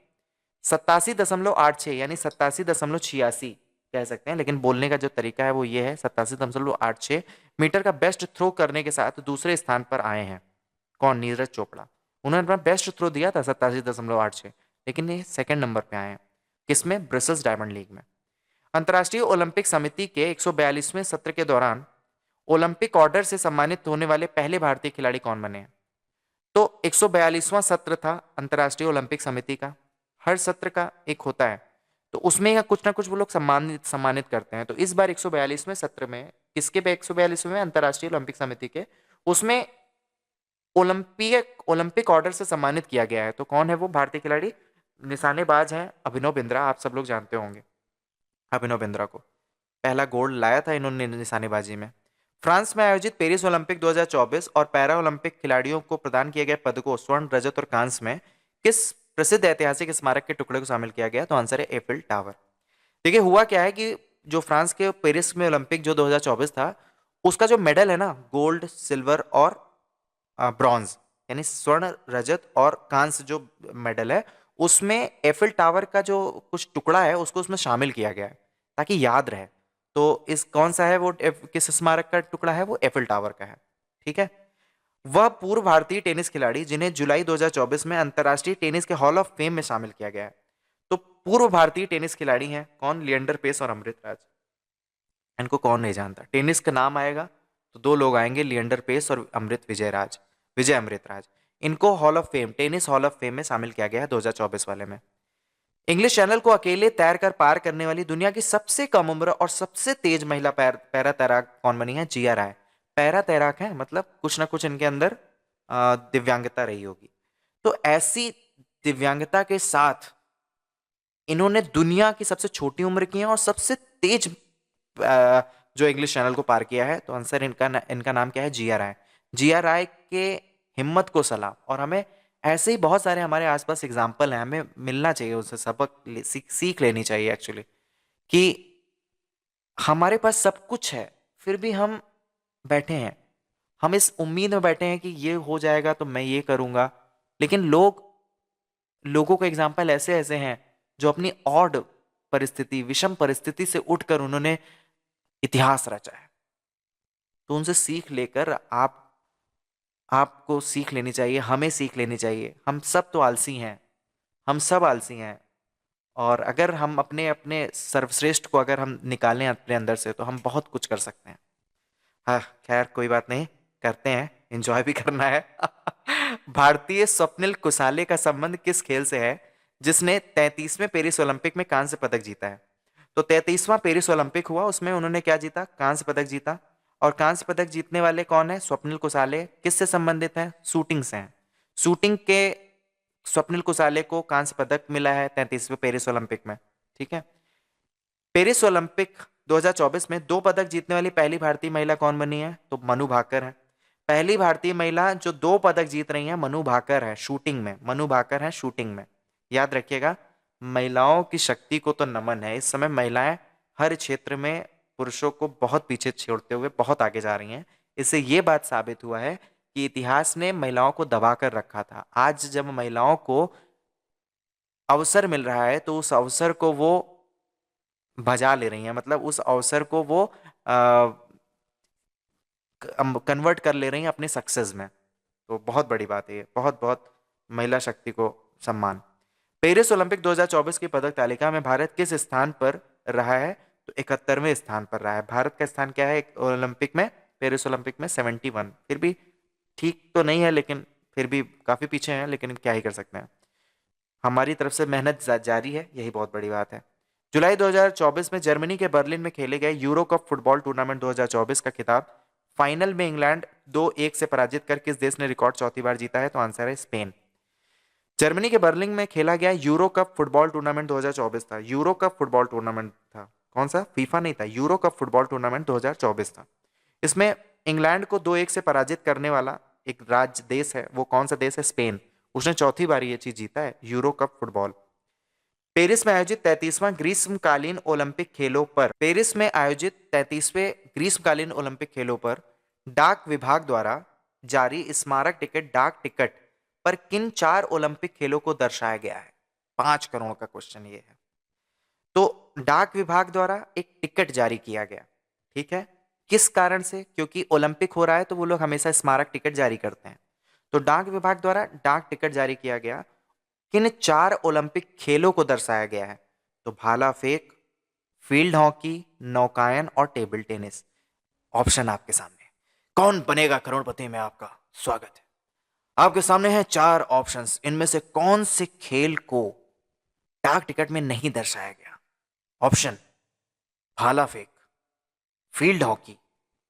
87.86 यानी 87.86 कह सकते हैं, लेकिन बोलने का जो तरीका है वो ये है, 87.86 मीटर का बेस्ट थ्रो करने के साथ दूसरे स्थान पर आए हैं। कौन, नीरज चोपड़ा। उन्होंने अपना बेस्ट थ्रो दिया था 87.86, लेकिन ये सेकंड नंबर पे आए हैं। किसमें, ब्रसेल्स डायमंड लीग में। अंतर्राष्ट्रीय ओलंपिक समिति के 142वें सत्र के दौरान ओलंपिक ऑर्डर से सम्मानित होने वाले पहले भारतीय खिलाड़ी कौन बने हैं, तो 142वां सत्र था अंतर्राष्ट्रीय ओलंपिक समिति का। हर सत्र का एक होता है, तो उसमें कुछ ना कुछ वो लोग सम्मानित सम्मानित करते हैं। तो इस बार 142वें सत्र में, किसके पे 142वें, अंतर्राष्ट्रीय ओलंपिक समिति के, उसमें ओलंपिक ऑर्डर से सम्मानित किया गया है। तो कौन है वो भारतीय खिलाड़ी, निशानेबाज हैं अभिनव बिंद्रा। आप सब लोग जानते होंगे अभिनव बिंद्रा को, पहला गोल्ड लाया था इन्होंने निशानेबाजी में। फ्रांस में आयोजित पेरिस ओलंपिक 2024 और पैरा ओलंपिक खिलाड़ियों को प्रदान किए गए पदकों स्वर्ण, रजत और कांस्य में किस प्रसिद्ध ऐतिहासिक स्मारक के टुकड़े को शामिल किया गया, तो आंसर है एफिल टावर। देखिए हुआ क्या है कि जो फ्रांस के पेरिस में ओलंपिक जो 2024 था, उसका जो मेडल है ना, गोल्ड, सिल्वर और ब्रॉन्ज, यानी स्वर्ण, रजत और कांस्य जो मेडल है, उसमें एफिल टावर का जो कुछ टुकड़ा है उसको उसमें शामिल किया गया है ताकि याद रहे। तो इस कौन सा है वो, किस स्मारक का टुकड़ा है, वो एफिल टावर का है। ठीक है। वह पूर्व भारतीय टेनिस खिलाड़ी जिन्हें जुलाई 2024 में अंतर्राष्ट्रीय टेनिस के हॉल ऑफ फेम में शामिल किया गया है, तो पूर्व भारतीय टेनिस खिलाड़ी हैं कौन, लिएंडर पेस और अमृत राज। इनको कौन नहीं जानता, टेनिस का नाम आएगा तो दो लोग आएंगे, लिएंडर पेस और विजय अमृत राज। इनको hall of fame, tennis hall of fame में शामिल किया गया है 2024 वाले में। इंग्लिश चैनल को अकेले तैरकर पार करने वाली दुनिया की सबसे कम उम्र और सबसे तेज महिला पैरा तैराक कौन बनी है, जिया राय। पैरा तैराक है, मतलब कुछ ना कुछ इनके अंदर दिव्यांगता रही होगी। तो ऐसी दिव्यांगता के साथ इन्होंने दुनिया की सबसे छोटी उम्र की है और सबसे तेज जो इंग्लिश चैनल को पार किया है, तो आंसर इनका नाम क्या है, जिया राय। जिया राय के हिम्मत को सलाम। और हमें ऐसे ही बहुत सारे हमारे आसपास एग्जाम्पल हैं, हमें मिलना चाहिए उनसे, सबक सीख लेनी चाहिए एक्चुअली, कि हमारे पास सब कुछ है फिर भी हम बैठे हैं, हम इस उम्मीद में बैठे हैं कि ये हो जाएगा तो मैं ये करूंगा। लेकिन लोगों के एग्जाम्पल ऐसे ऐसे हैं जो अपनी ऑड परिस्थिति, विषम परिस्थिति से उठकर उन्होंने इतिहास रचा है। तो उनसे सीख लेकर आपको सीख लेनी चाहिए, हमें सीख लेनी चाहिए। हम सब तो आलसी हैं, हम सब आलसी हैं, और अगर हम अपने अपने सर्वश्रेष्ठ को अगर हम निकालें अपने अंदर से, तो हम बहुत कुछ कर सकते हैं। हाँ, खैर कोई बात नहीं, करते हैं एंजॉय भी करना है। भारतीय स्वप्निल कुसाले का संबंध किस खेल से है जिसने 33वें पेरिस ओलंपिक में कांस्य पदक जीता है? तो 33वां पेरिस ओलंपिक हुआ, उसमें उन्होंने क्या जीता? कांस्य पदक जीता। और कांस्य पदक जीतने वाले कौन है? स्वप्निल कुसाले। किससे संबंधित है? शूटिंग से हैं। शूटिंग के स्वप्निल कुसाले को कांस्य पदक मिला है 33वें पेरिस ओलंपिक में। ठीक है। पेरिस ओलंपिक 2024 में 2 पदक जीतने वाली पहली भारतीय महिला कौन बनी है? तो मनु भाकर है। पहली भारतीय महिला जो 2 पदक जीत रही है मनु भाकर है शूटिंग में। मनु भाकर है शूटिंग में। याद रखिएगा, महिलाओं की शक्ति को तो नमन है। इस समय महिलाएं हर क्षेत्र में पुरुषों को बहुत पीछे छोड़ते हुए बहुत आगे जा रही हैं। इससे ये बात साबित हुआ है कि इतिहास ने महिलाओं को दबा कर रखा था। आज जब महिलाओं को अवसर मिल रहा है तो उस अवसर को वो बजा ले रही हैं, मतलब उस अवसर को वो कन्वर्ट कर ले रही हैं अपने सक्सेस में। तो बहुत बड़ी बात है ये, बहुत बहुत महिला शक्ति को सम्मान। पेरिस ओलंपिक 2024 की पदक तालिका में भारत किस स्थान पर रहा है? तो 71वें स्थान पर रहा है। भारत का स्थान क्या है ओलंपिक में? पेरिस ओलंपिक में 71। फिर भी ठीक तो नहीं है, लेकिन फिर भी काफी पीछे हैं, लेकिन क्या ही कर सकते हैं। हमारी तरफ से मेहनत जारी है, यही बहुत बड़ी बात है। जुलाई 2024 में जर्मनी के बर्लिन में खेले गए यूरो कप फुटबॉल टूर्नामेंट 2024 का खिताब फाइनल में इंग्लैंड 2-1 से पराजित कर किस देश ने रिकॉर्ड चौथी बार जीता है? तो आंसर है स्पेन। जर्मनी के बर्लिन में खेला गया यूरो कप फुटबॉल टूर्नामेंट 2024 था। यूरो कप फुटबॉल टूर्नामेंट था। कौन सा? फीफा नहीं था, यूरो कप फुटबॉल टूर्नामेंट 2024 था। इसमें इंग्लैंड को 2-1 से पराजित करने वाला एक राज्य देश है, वो कौन सा देश है? स्पेन। उसने चौथी बार ये चीज जीता है, यूरो कप फुटबॉल। पेरिस में आयोजित 33वां ग्रीष्मकालीन ओलंपिक खेलों पर पेरिस में आयोजित 33वें ग्रीष्मकालीन ओलंपिक खेलों पर डाक विभाग द्वारा जारी स्मारक टिकट डाक टिकट पर किन 4 ओलंपिक खेलों को दर्शाया गया है? 5 करोड़ का क्वेश्चन ये है। तो डाक विभाग द्वारा एक टिकट जारी किया गया। ठीक है। किस कारण से? क्योंकि ओलंपिक हो रहा है तो वो लोग हमेशा स्मारक टिकट जारी करते हैं। तो डाक विभाग द्वारा डाक टिकट जारी किया गया। किन 4 ओलंपिक खेलों को दर्शाया गया है? तो भाला फेंक, फील्ड हॉकी, नौकायन और टेबल टेनिस। ऑप्शन आपके सामने। कौन बनेगा करोड़पति में आपका स्वागत है। आपके सामने है 4 ऑप्शंस। इनमें से कौन से खेल को डाक टिकट में नहीं दर्शाया गया? ऑप्शन: भाला फेंक, फील्ड हॉकी,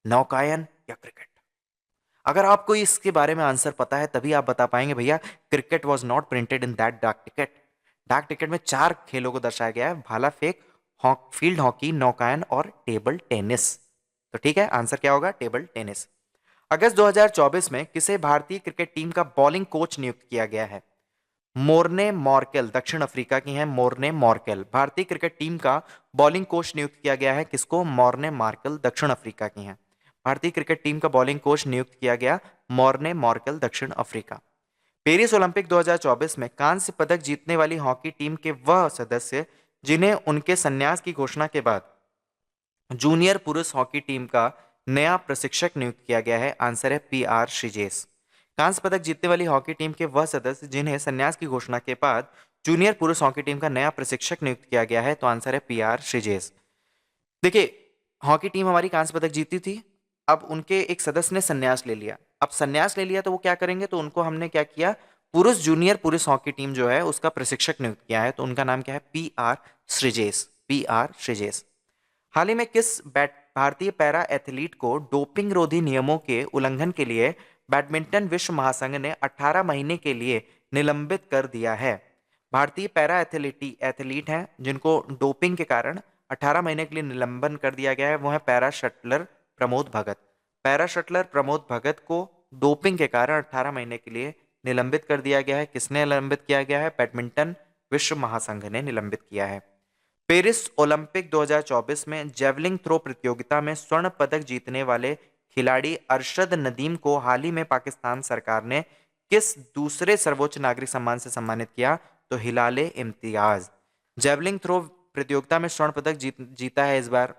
नौकायन या क्रिकेट। अगर आपको इसके बारे में आंसर पता है तभी आप बता पाएंगे भैया cricket was not printed in that डाक टिकट। डाक टिकट में 4 खेलों को दर्शाया गया है: भाला फेंक, फील्ड हॉकी, नौकायन और टेबल टेनिस। तो ठीक है, आंसर क्या होगा? Table tennis. अगस्त 2024 में किसे भारतीय क्रिकेट टीम का बॉलिंग कोच नियुक्त किया गया है? मोर्ने मॉर्केल, दक्षिण अफ्रीका की हैं मोर्ने मॉर्केल। भारतीय क्रिकेट टीम का बॉलिंग कोच नियुक्त किया गया है किसको? मोर्ने मॉर्केल, दक्षिण अफ्रीका की हैं। भारतीय क्रिकेट टीम का बॉलिंग कोच नियुक्त किया गया मोर्ने मॉर्केल, दक्षिण अफ्रीका। पेरिस ओलंपिक 2024 में कांस्य पदक जीतने वाली हॉकी टीम के वह सदस्य जिन्हें उनके संन्यास की घोषणा के बाद जूनियर पुरुष हॉकी टीम का नया प्रशिक्षक नियुक्त किया गया है? आंसर है PR श्रीजेश। कांस्य पदक जीतने वाली हॉकी टीम के वह सदस्य जिन्हें संन्यास की घोषणा के बाद जूनियर पुरुष हॉकी टीम का नया प्रशिक्षक नियुक्त किया गया है? तो आंसर है PR श्रीजेश। देखिए, हॉकी टीम हमारी कांस्य पदक जीती थी। अब उनके एक सदस्य ने संन्यास ले लिया। अब संन्यास ले लिया तो वो क्या करेंगे? तो उनको हमने क्या किया? पुरुष जूनियर पुरुष हॉकी टीम जो है उसका प्रशिक्षक नियुक्त किया है। तो उनका नाम क्या है? PR श्रीजेश। PR श्रीजेश। हाल ही में किस भारतीय पैरा एथलीट को डोपिंग रोधी नियमों के उल्लंघन के लिए बैडमिंटन विश्व महासंघ ने 18 महीने के लिए निलंबित कर दिया है? भारतीय पैरा एथलीट हैं जिनको डोपिंग के कारण 18 महीने के लिए निलंबन कर दिया गया है, वो है para shuttler Pramod Bhagat. Para shuttler Pramod Bhagat को डोपिंग के कारण 18 महीने के लिए निलंबित कर दिया गया है। किसने निलंबित किया गया है? बैडमिंटन विश्व महासंघ ने निलंबित किया है। पेरिस ओलंपिक 2024 में जेवलिंग थ्रो प्रतियोगिता में स्वर्ण पदक जीतने वाले खिलाड़ी अरशद नदीम को हाल ही में पाकिस्तान सरकार ने किस दूसरे सर्वोच्च नागरिक सम्मान से सम्मानित किया? तो हिलाले इम्तियाज। जेवलिंग थ्रो प्रतियोगिता में स्वर्ण पदक जीता है इस बार।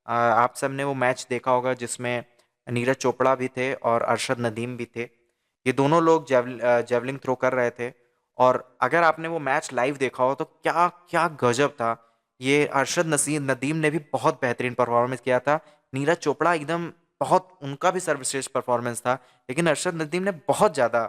आप सबने वो मैच देखा होगा जिसमें नीरज चोपड़ा भी थे और अरशद नदीम भी थे। ये दोनों लोग जेवलिंग थ्रो कर रहे थे। और अगर आपने वो मैच लाइव देखा हो तो क्या क्या गजब था। ये अरशद नदीम ने भी बहुत बेहतरीन परफॉर्मेंस किया था। नीरज चोपड़ा एकदम बहुत उनका भी सर्वश्रेष्ठ परफॉर्मेंस था, लेकिन अरशद नदीम ने बहुत ज़्यादा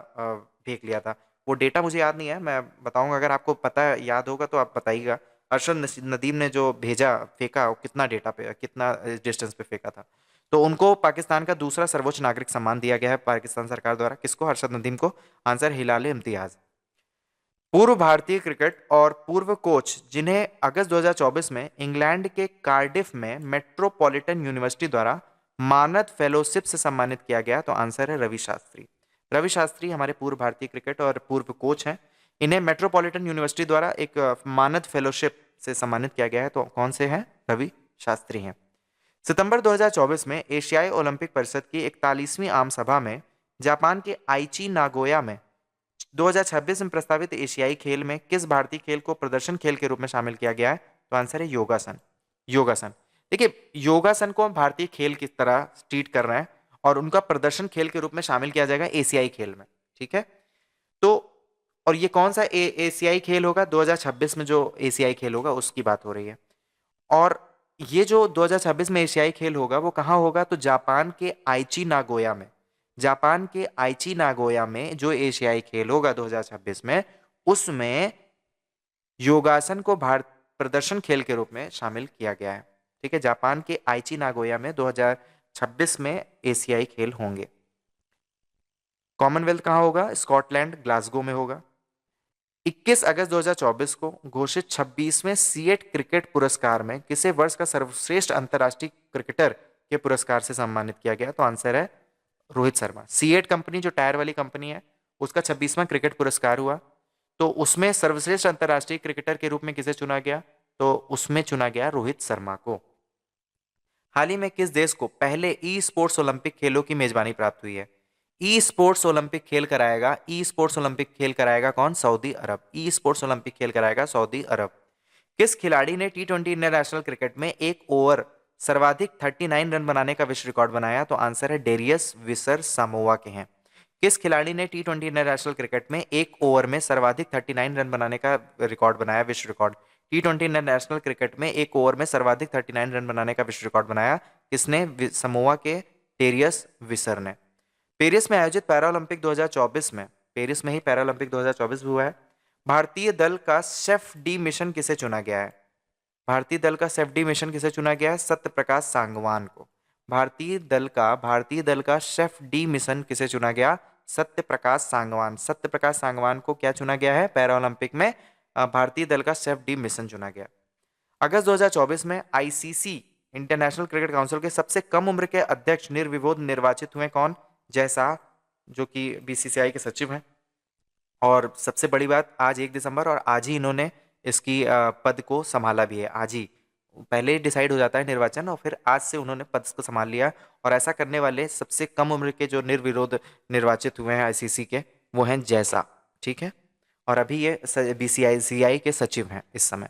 फेंक लिया था। वो डेटा मुझे याद नहीं है, मैं बताऊंगा, अगर आपको पता याद होगा तो आप बताइएगा। नदीम ने जो भेजा फेंका, वो कितना डेटा पे, कितना डिस्टेंस पे फेंका था। तो उनको पाकिस्तान का दूसरा सर्वोच्च नागरिक सम्मान दिया गया है पाकिस्तान सरकार द्वारा। किसको? अरशद नदीम को। आंसर हिलाल इम्तियाज। पूर्व भारतीय क्रिकेट और पूर्व कोच जिन्हें अगस्त 2024 में इंग्लैंड के कार्डिफ में मेट्रोपॉलिटन यूनिवर्सिटी द्वारा मानद फेलोशिप से सम्मानित किया गया, तो आंसर है रवि शास्त्री। रवि शास्त्री हमारे पूर्व भारतीय क्रिकेट और पूर्व कोच हैं। इन्हें मेट्रोपॉलिटन यूनिवर्सिटी द्वारा एक मानद फेलोशिप से सम्मानित किया गया है, तो कौन से हैं? रवि शास्त्री हैं। सितंबर 2024 में एशियाई ओलंपिक परिषद की 41वीं आम सभा में जापान के आइची नागोया में 2026 में प्रस्तावित एशियाई खेल में किस भारतीय खेल को प्रदर्शन खेल के रूप में शामिल किया गया है? तो आंसर है योगासन। योगासन। देखिए, योगासन को हम भारतीय खेल की तरह ट्रीट कर रहे हैं और उनका प्रदर्शन खेल के रूप में शामिल किया जाएगा एशियाई खेल में। ठीक है। तो और ये कौन सा एशियाई खेल होगा? 2026 में जो एशियाई खेल होगा उसकी बात हो रही है। और ये जो 2026 में एशियाई खेल होगा वो कहाँ होगा? तो जापान के आइची नागोया में। जापान के आइची नागोया में जो एशियाई खेल होगा 2026 में, उसमें योगासन को भारत प्रदर्शन खेल के रूप में शामिल किया गया है। ठीक है। जापान के आइची नागोया में 2026 में एशियाई खेल होंगे। कॉमनवेल्थ कहाँ होगा? स्कॉटलैंड, ग्लासगो में होगा। 21 अगस्त 2024 को घोषित 26वें सीएट क्रिकेट पुरस्कार में किसे वर्ष का सर्वश्रेष्ठ अंतर्राष्ट्रीय क्रिकेटर के पुरस्कार से सम्मानित किया गया? तो आंसर है रोहित शर्मा। सीएट कंपनी जो टायर वाली कंपनी है, उसका 26वां क्रिकेट पुरस्कार हुआ, तो उसमें सर्वश्रेष्ठ अंतर्राष्ट्रीय क्रिकेटर के रूप में किसे चुना गया? तो उसमें चुना गया रोहित शर्मा को। हाल ही में किस देश को पहले ई स्पोर्ट्स ओलंपिक खेलों की मेजबानी प्राप्त हुई है? ई स्पोर्ट्स ओलंपिक खेल कराएगा, ई स्पोर्ट्स ओलंपिक खेल कराएगा कौन? सऊदी अरब। ई स्पोर्ट्स ओलंपिक खेल कराएगा सऊदी अरब। किस खिलाड़ी ने टी20 इंटरनेशनल क्रिकेट में एक ओवर सर्वाधिक 39 रन बनाने का विश्व रिकॉर्ड बनाया? तो आंसर है डेरियस विसर सामोआ के हैं। किस खिलाड़ी ने टी20 इंटरनेशनल क्रिकेट में एक ओवर में सर्वाधिक 39 रन बनाने का रिकॉर्ड बनाया, विश्व रिकॉर्ड? टी20 इंटरनेशनल क्रिकेट में एक ओवर में सर्वाधिक 39 रन बनाने का विश्व रिकॉर्ड बनाया किसने? समोआ के डेरियस विसर ने। पेरिस में आयोजित पैरालंपिक 2024 में, पेरिस में ही पैरालंपिक 2024 भी हुआ है, भारतीय दल का शेफ डी मिशन किसे चुना गया है? भारतीय दल का शेफ डी मिशन किसे चुना गया है? सत्य प्रकाश सांगवान को। भारतीय दल का शेफ डी मिशन किसे चुना गया? सत्य प्रकाश सांगवान। सत्य प्रकाश सांगवान को क्या चुना गया है पैरालंपिक में? भारतीय दल का शेफ डी मिशन चुना गया। अगस्त 2024 में आईसीसी इंटरनेशनल क्रिकेट काउंसिल के सबसे कम उम्र के अध्यक्ष निर्विरोध निर्वाचित हुए कौन? जय शाह, जो कि बीसीसीआई के सचिव हैं। और सबसे बड़ी बात, आज 1 दिसंबर और आज ही इन्होंने इसकी पद को संभाला भी है। आज ही पहले डिसाइड हो जाता है निर्वाचन और फिर आज से उन्होंने पद को संभाल लिया। और ऐसा करने वाले सबसे कम उम्र के जो निर्विरोध निर्वाचित हुए हैं आईसीसी के, वो हैं जय शाह। ठीक है। और अभी ये बीसीसीआई के सचिव हैं इस समय।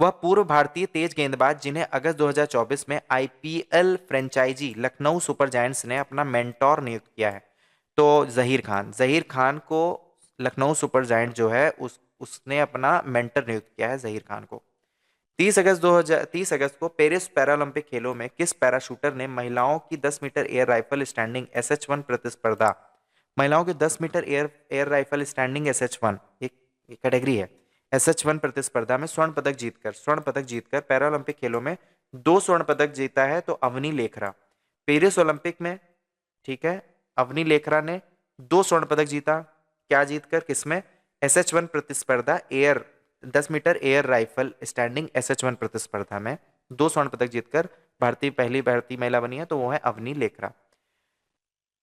वह पूर्व भारतीय तेज गेंदबाज जिन्हें अगस्त 2024 में IPL franchise Lucknow Super Giants ने अपना मेंटोर नियुक्त किया है, तो जहीर खान। जहीर खान को लखनऊ सुपर जायंट जो है उसने अपना मेंटर नियुक्त किया है, जहीर खान को। 30 अगस्त को पेरिस पैरालंपिक खेलों में किस पैराशूटर ने महिलाओं की 10 मीटर एयर राइफल स्टैंडिंग एसएच-1 प्रतिस्पर्धा, महिलाओं की 10 मीटर एयर राइफल स्टैंडिंग एसएच-1 एक कैटेगरी है, एसएच-1 प्रतिस्पर्धा में स्वर्ण पदक जीतकर पैरालंपिक खेलों में 2 स्वर्ण पदक जीता है, तो अवनी लेखरा। पेरिस ओलंपिक में, ठीक है, अवनी लेखरा ने 2 स्वर्ण पदक जीता। क्या जीतकर? किसमें? एसएच-1 प्रतिस्पर्धा, air 10 metre air rifle standing एसएच-1 प्रतिस्पर्धा में 2 स्वर्ण पदक जीतकर पहली भारतीय महिला बनी है, तो वो है अवनी लेखरा।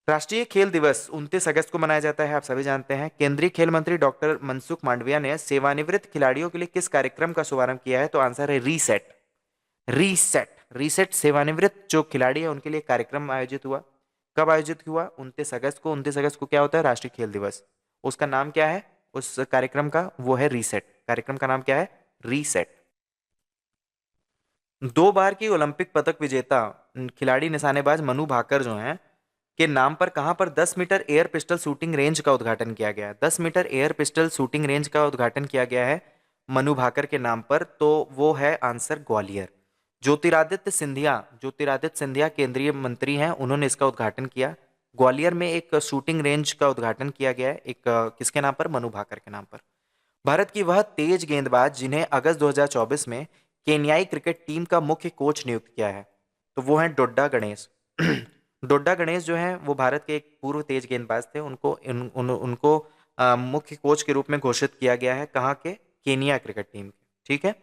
राष्ट्रीय खेल दिवस 29 अगस्त को मनाया जाता है, आप सभी जानते हैं। केंद्रीय खेल मंत्री डॉक्टर मनसुख मांडविया ने सेवानिवृत्त खिलाड़ियों के लिए किस कार्यक्रम का शुभारंभ किया है? तो आंसर है रीसेट। रीसेट रीसेट सेवानिवृत्त जो खिलाड़ी है उनके लिए कार्यक्रम आयोजित हुआ। कब आयोजित हुआ? 29 अगस्त को। 29 अगस्त को क्या होता है? राष्ट्रीय खेल दिवस। उसका नाम क्या है उस कार्यक्रम का? वो है रीसेट। कार्यक्रम का नाम क्या है? रीसेट। 2 बार की ओलंपिक पदक विजेता खिलाड़ी निशानेबाज मनु भाकर जो हैं के नाम पर कहां पर 10 metre air pistol shooting range का उद्घाटन किया गया है? 10 metre air pistol shooting range का उद्घाटन किया गया है मनु भाकर के नाम पर, तो वो है आंसर ग्वालियर। ज्योतिरादित्य सिंधिया केंद्रीय मंत्री हैं, उन्होंने इसका उद्घाटन किया। ग्वालियर में एक शूटिंग रेंज का उद्घाटन किया गया है, एक किसके नाम पर, मनु भाकर के नाम पर। भारत की वह तेज गेंदबाज जिन्हें अगस्त 2024 में केन्याई क्रिकेट टीम का मुख्य कोच नियुक्त किया है, तो वो हैं डोड्डा गणेश। डोड्डा गणेश जो हैं वो भारत के एक पूर्व तेज गेंदबाज थे। उनको मुख्य कोच के रूप में घोषित किया गया है, कहाँ के, केनिया क्रिकेट टीम के। ठीक है।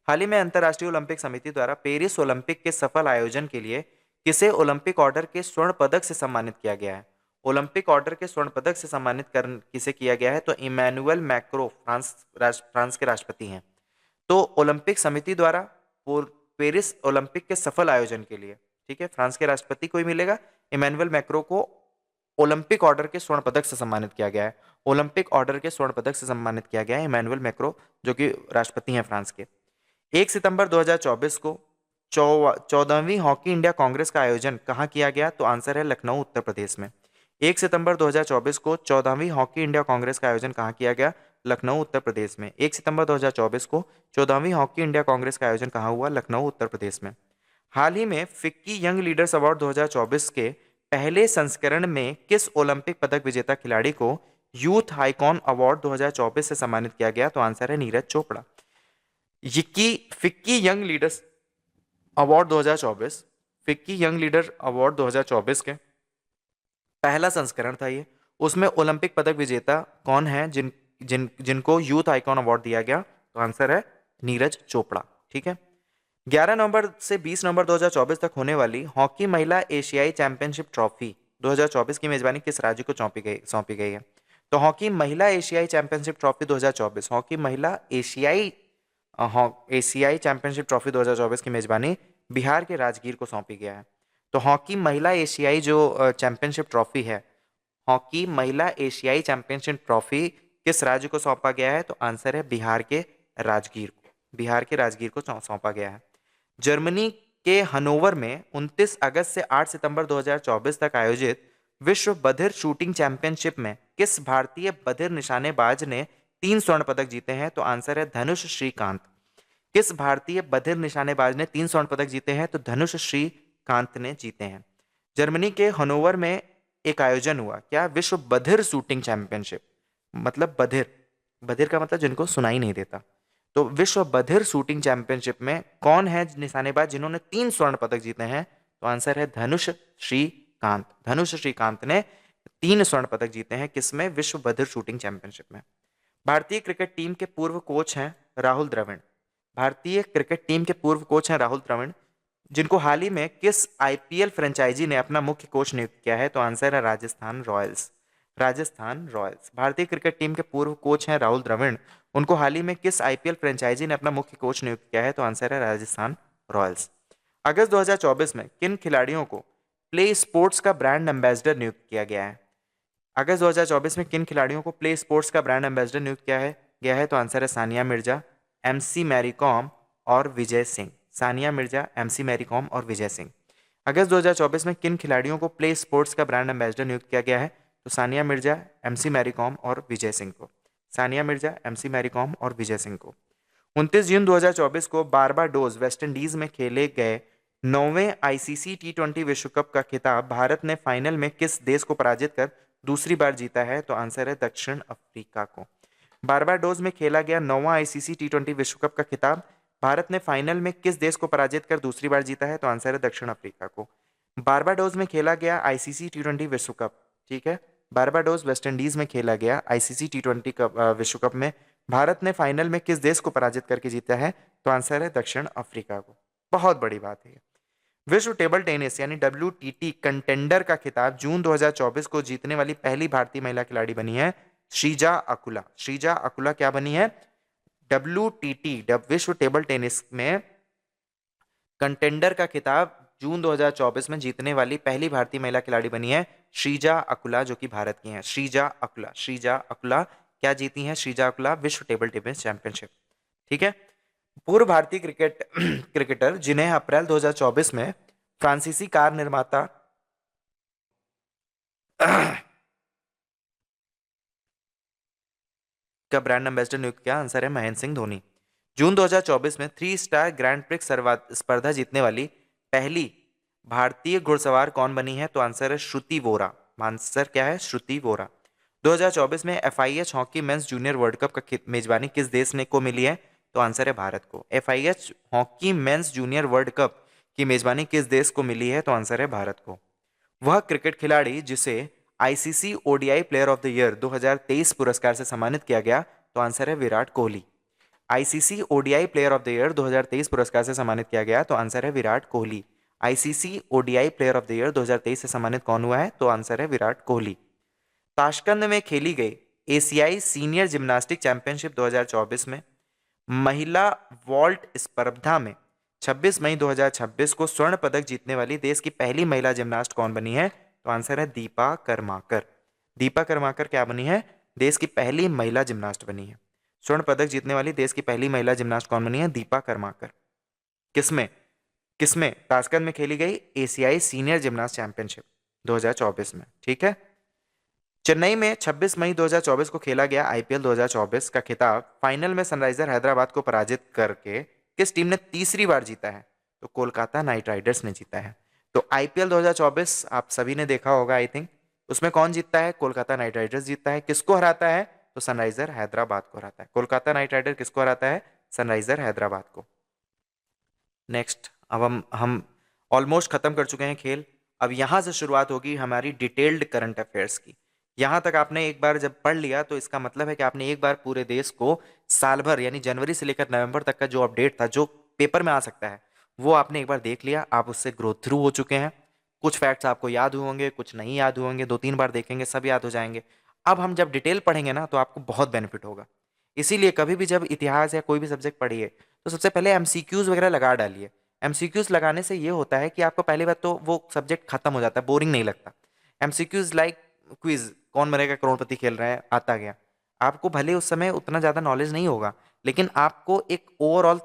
हाल ही में अंतर्राष्ट्रीय ओलंपिक समिति द्वारा पेरिस ओलंपिक के सफल आयोजन के लिए किसे ओलंपिक ऑर्डर के स्वर्ण पदक से सम्मानित किया गया है? ओलंपिक ऑर्डर के स्वर्ण पदक से सम्मानित कर किसे किया गया है? तो इमैनुअल मैक्रो, फ्रांस के राष्ट्रपति हैं। तो ओलंपिक समिति द्वारा पेरिस ओलंपिक के सफल आयोजन के लिए, ठीक है, फ्रांस के राष्ट्रपति को ही मिलेगा। इमैनुअल मैक्रो को ओलंपिक ऑर्डर के स्वर्ण पदक से सम्मानित किया गया है। ओलंपिक ऑर्डर के स्वर्ण पदक से सम्मानित किया गया है इमैनुअल मैक्रो, जो कि राष्ट्रपति हैं फ्रांस के। 1 सितंबर 2024 को 14वीं हॉकी इंडिया कांग्रेस का आयोजन कहाँ किया गया? तो आंसर है लखनऊ, उत्तर प्रदेश में। 1 सितंबर 2024 को 14वीं हॉकी इंडिया कांग्रेस का आयोजन कहाँ किया गया? लखनऊ, उत्तर प्रदेश में। 1 सितंबर 2024 को 14वीं हॉकी इंडिया कांग्रेस का आयोजन कहाँ हुआ? लखनऊ, उत्तर प्रदेश में। हाल ही में फिक्की यंग लीडर्स अवार्ड 2024 के पहले संस्करण में किस ओलंपिक पदक विजेता खिलाड़ी को यूथ आइकॉन अवार्ड 2024 से सम्मानित किया गया? तो आंसर है Neeraj Chopra. FICCI young leaders award 2024, FICCI young leader award 2024 के पहला संस्करण था ये। उसमें ओलंपिक पदक विजेता कौन है जिनको यूथ आइकॉन अवार्ड दिया गया? तो आंसर है नीरज चोपड़ा। ठीक है। 11 नवंबर से 20 नवंबर 2024 तक होने वाली हॉकी महिला एशियाई चैंपियनशिप ट्रॉफी 2024 की मेजबानी किस राज्य को सौंपी गई है? तो हॉकी महिला एशियाई चैंपियनशिप ट्रॉफी 2024, हॉकी महिला एशियाई चैंपियनशिप ट्रॉफी 2024 की मेजबानी बिहार के राजगीर को सौंपी गया है। तो हॉकी महिला एशियाई जो चैंपियनशिप ट्रॉफी है, हॉकी महिला एशियाई चैंपियनशिप ट्रॉफी किस राज्य को सौंपा गया है? तो आंसर है बिहार के राजगीर को सौंपा गया है। जर्मनी के हनोवर में 29 अगस्त से 8 सितंबर 2024 तक आयोजित विश्व बधिर शूटिंग चैंपियनशिप में किस भारतीय बधिर निशानेबाज ने 3 स्वर्ण पदक जीते हैं? तो आंसर है धनुष श्रीकांत। किस भारतीय बधिर निशानेबाज ने 3 स्वर्ण पदक जीते हैं? तो धनुष श्रीकांत ने जीते हैं। जर्मनी के हनोवर में एक आयोजन हुआ, क्या? विश्व बधिर शूटिंग चैंपियनशिप, मतलब बधिर, बधिर का मतलब जिनको सुनाई नहीं देता। तो विश्व बधिर शूटिंग चैंपियनशिप में कौन है निशानेबाज जिन्होंने 3 स्वर्ण पदक जीते हैं? तो आंसर है धनुष श्रीकांत। धनुष श्रीकांत ने 3 स्वर्ण पदक जीते हैं, किसमें? विश्व बधिर शूटिंग चैंपियनशिप में। भारतीय क्रिकेट टीम के पूर्व कोच हैं राहुल द्रविड़। भारतीय क्रिकेट टीम के पूर्व कोच हैं राहुल द्रविड़, जिनको हाल ही में किस आईपीएल फ्रेंचाइजी ने अपना मुख्य कोच नियुक्त किया है? तो आंसर है राजस्थान रॉयल्स। राजस्थान रॉयल्स। भारतीय क्रिकेट टीम के पूर्व कोच हैं राहुल द्रविड़, उनको हाल ही में किस आईपीएल फ्रेंचाइजी ने अपना मुख्य कोच नियुक्त किया है? तो आंसर है राजस्थान रॉयल्स। अगस्त 2024 में किन खिलाड़ियों को प्ले स्पोर्ट्स का ब्रांड एम्बेसडर नियुक्त किया गया है? अगस्त 2024 में किन खिलाड़ियों को प्ले स्पोर्ट्स का ब्रांड एम्बेसडर नियुक्त किया है? तो आंसर है सानिया मिर्जा, एमसी मैरी कॉम और विजय सिंह। सानिया मिर्जा, एमसी मैरी कॉम और विजय सिंह। अगस्त 2024 में किन खिलाड़ियों को प्ले स्पोर्ट्स का ब्रांड एम्बेसडर नियुक्त किया गया है? तो सानिया मिर्जा, एमसी मैरी कॉम और विजय सिंह को। सानिया मिर्जा, एमसी मैरी कॉम और विजय सिंह को। 29 जून 2024 को बारबाडोस, वेस्ट इंडीज में खेले गए 9वें आईसीसी टी20 विश्व कप का खिताब भारत ने फाइनल में किस देश को पराजित कर दूसरी बार जीता है? तो आंसर है दक्षिण अफ्रीका को। बारबाडोस में खेला गया 9वां आईसीसी टी20 विश्व कप का खिताब भारत ने फाइनल में किस देश को पराजित कर दूसरी बार जीता है? तो आंसर है दक्षिण अफ्रीका को। बारबाडोस में खेला गया आईसीसी टी20 विश्व कप, ठीक है, बारबाडोस वेस्ट इंडीज में खेला गया आईसीसी टी20 विश्व कप में भारत ने फाइनल में किस देश को पराजित करके जीता है? तो आंसर है दक्षिण अफ्रीका को। बहुत बड़ी बात है। विश्व टेबल टेनिस यानी WTT कंटेंडर का खिताब जून 2024 को जीतने वाली पहली भारतीय महिला खिलाड़ी बनी है श्रीजा अकुला। श्रीजा अकुला क्या बनी है? WTT विश्व टेबल टेनिस में कंटेंडर का खिताब जून 2024 में जीतने वाली पहली भारतीय महिला खिलाड़ी बनी है श्रीजा अकुला, जो कि भारत की हैं। श्रीजा अकुला क्या जीती हैं? श्रीजा अकुला विश्व टेबल टेनिस चैंपियनशिप। ठीक है। पूर्व भारतीय क्रिकेटर जिन्हें अप्रैल 2024 में फ्रांसीसी कार निर्माता का ब्रांड एम्बेसडर नियुक्त किया, आंसर है महेंद्र सिंह धोनी। जून 2024 में 3 स्टार ग्रैंड प्रिक्स स्पर्धा जीतने वाली पहली भारतीय घुड़सवार कौन बनी है? तो आंसर है श्रुति वोरा। आंसर क्या है? श्रुति वोरा। 2024 में FIH hockey mains junior world cup का मेजबानी किस देश ने को मिली है? तो आंसर है भारत को। FIH hockey mains junior world cup की मेजबानी किस देश को मिली है? तो आंसर है भारत को। वह क्रिकेट खिलाड़ी जिसे ICC ODI player of the year 2023 पुरस्कार से सम्मानित किया गया, तो आंसर है Virat Kohli. ICC ODI player of the year 2023 पुरस्कार से सम्मानित किया गया, तो आंसर है Virat Kohli. ICC ODI player of the year 2023 से सम्मानित कौन हुआ है? तो आंसर है विराट कोहली। ताशकंद में खेली गई एशियाई सीनियर जिम्नास्टिक चैंपियनशिप 2024 में महिला वॉल्ट स्पर्धा में 26 मई 2026 को स्वर्ण पदक जीतने वाली देश की पहली महिला जिम्नास्ट कौन बनी है? तो आंसर है दीपा करमाकर। दीपा करमाकर क्या बनी है? देश की पहली महिला जिम्नास्ट बनी है। स्वर्ण पदक जीतने वाली देश की पहली महिला जिम्नास्ट कौन बनी है? दीपा करमाकर। किसमें? किसमें? ताशकंद में खेली गई एशियाई सीनियर जिम्नास्ट चैंपियनशिप 2024 में। ठीक है। चेन्नई में 26 मई 2024 को खेला गया IPL 2024 का खिताब फाइनल में सनराइजर हैदराबाद को पराजित करके किस टीम ने तीसरी बार जीता है? तो कोलकाता नाइट राइडर्स ने जीता है। तो IPL 2024 आप सभी ने देखा होगा आई थिंक। उसमें कौन जीतता है? कोलकाता नाइट राइडर्स जीतता है। किसको हराता है? तो सनराइजर हैदराबाद को हराता है। कोलकाता नाइट राइडर किसको हराता है? सनराइजर हैदराबाद को। नेक्स्ट, अब हम ऑलमोस्ट खत्म कर चुके हैं खेल। अब यहां से शुरुआत होगी हमारी डिटेल्ड करंट अफेयर्स की। यहां तक आपने एक बार जब पढ़ लिया तो इसका मतलब है कि आपने एक बार पूरे देश को साल भर यानी जनवरी से लेकर नवंबर तक का जो अपडेट था, जो पेपर में आ सकता है, वो आपने एक बार देख लिया। आप उससे ग्रो थ्रू हो चुके हैं। कुछ फैक्ट्स आपको याद होंगे, कुछ नहीं याद होंगे, 2-3 बार देखेंगे सब याद हो जाएंगे। अब हम जब डिटेल पढ़ेंगे ना तो आपको बहुत बेनिफिट होगा। इसीलिए कभी भी जब इतिहास या कोई भी सब्जेक्ट पढ़िए तो सबसे पहले MCQs वगैरह लगा डालिए। MCQs लगाने से ये होता है कि आपको पहली बात तो वो सब्जेक्ट खत्म हो जाता है, बोरिंग नहीं लगता। MCQs लाइक क्विज, कौन बनेगा करोड़पति खेल रहे हैं, आता गया। आपको भले उस समय उतना ज़्यादा नॉलेज नहीं होगा, लेकिन आपको एक ओवरऑल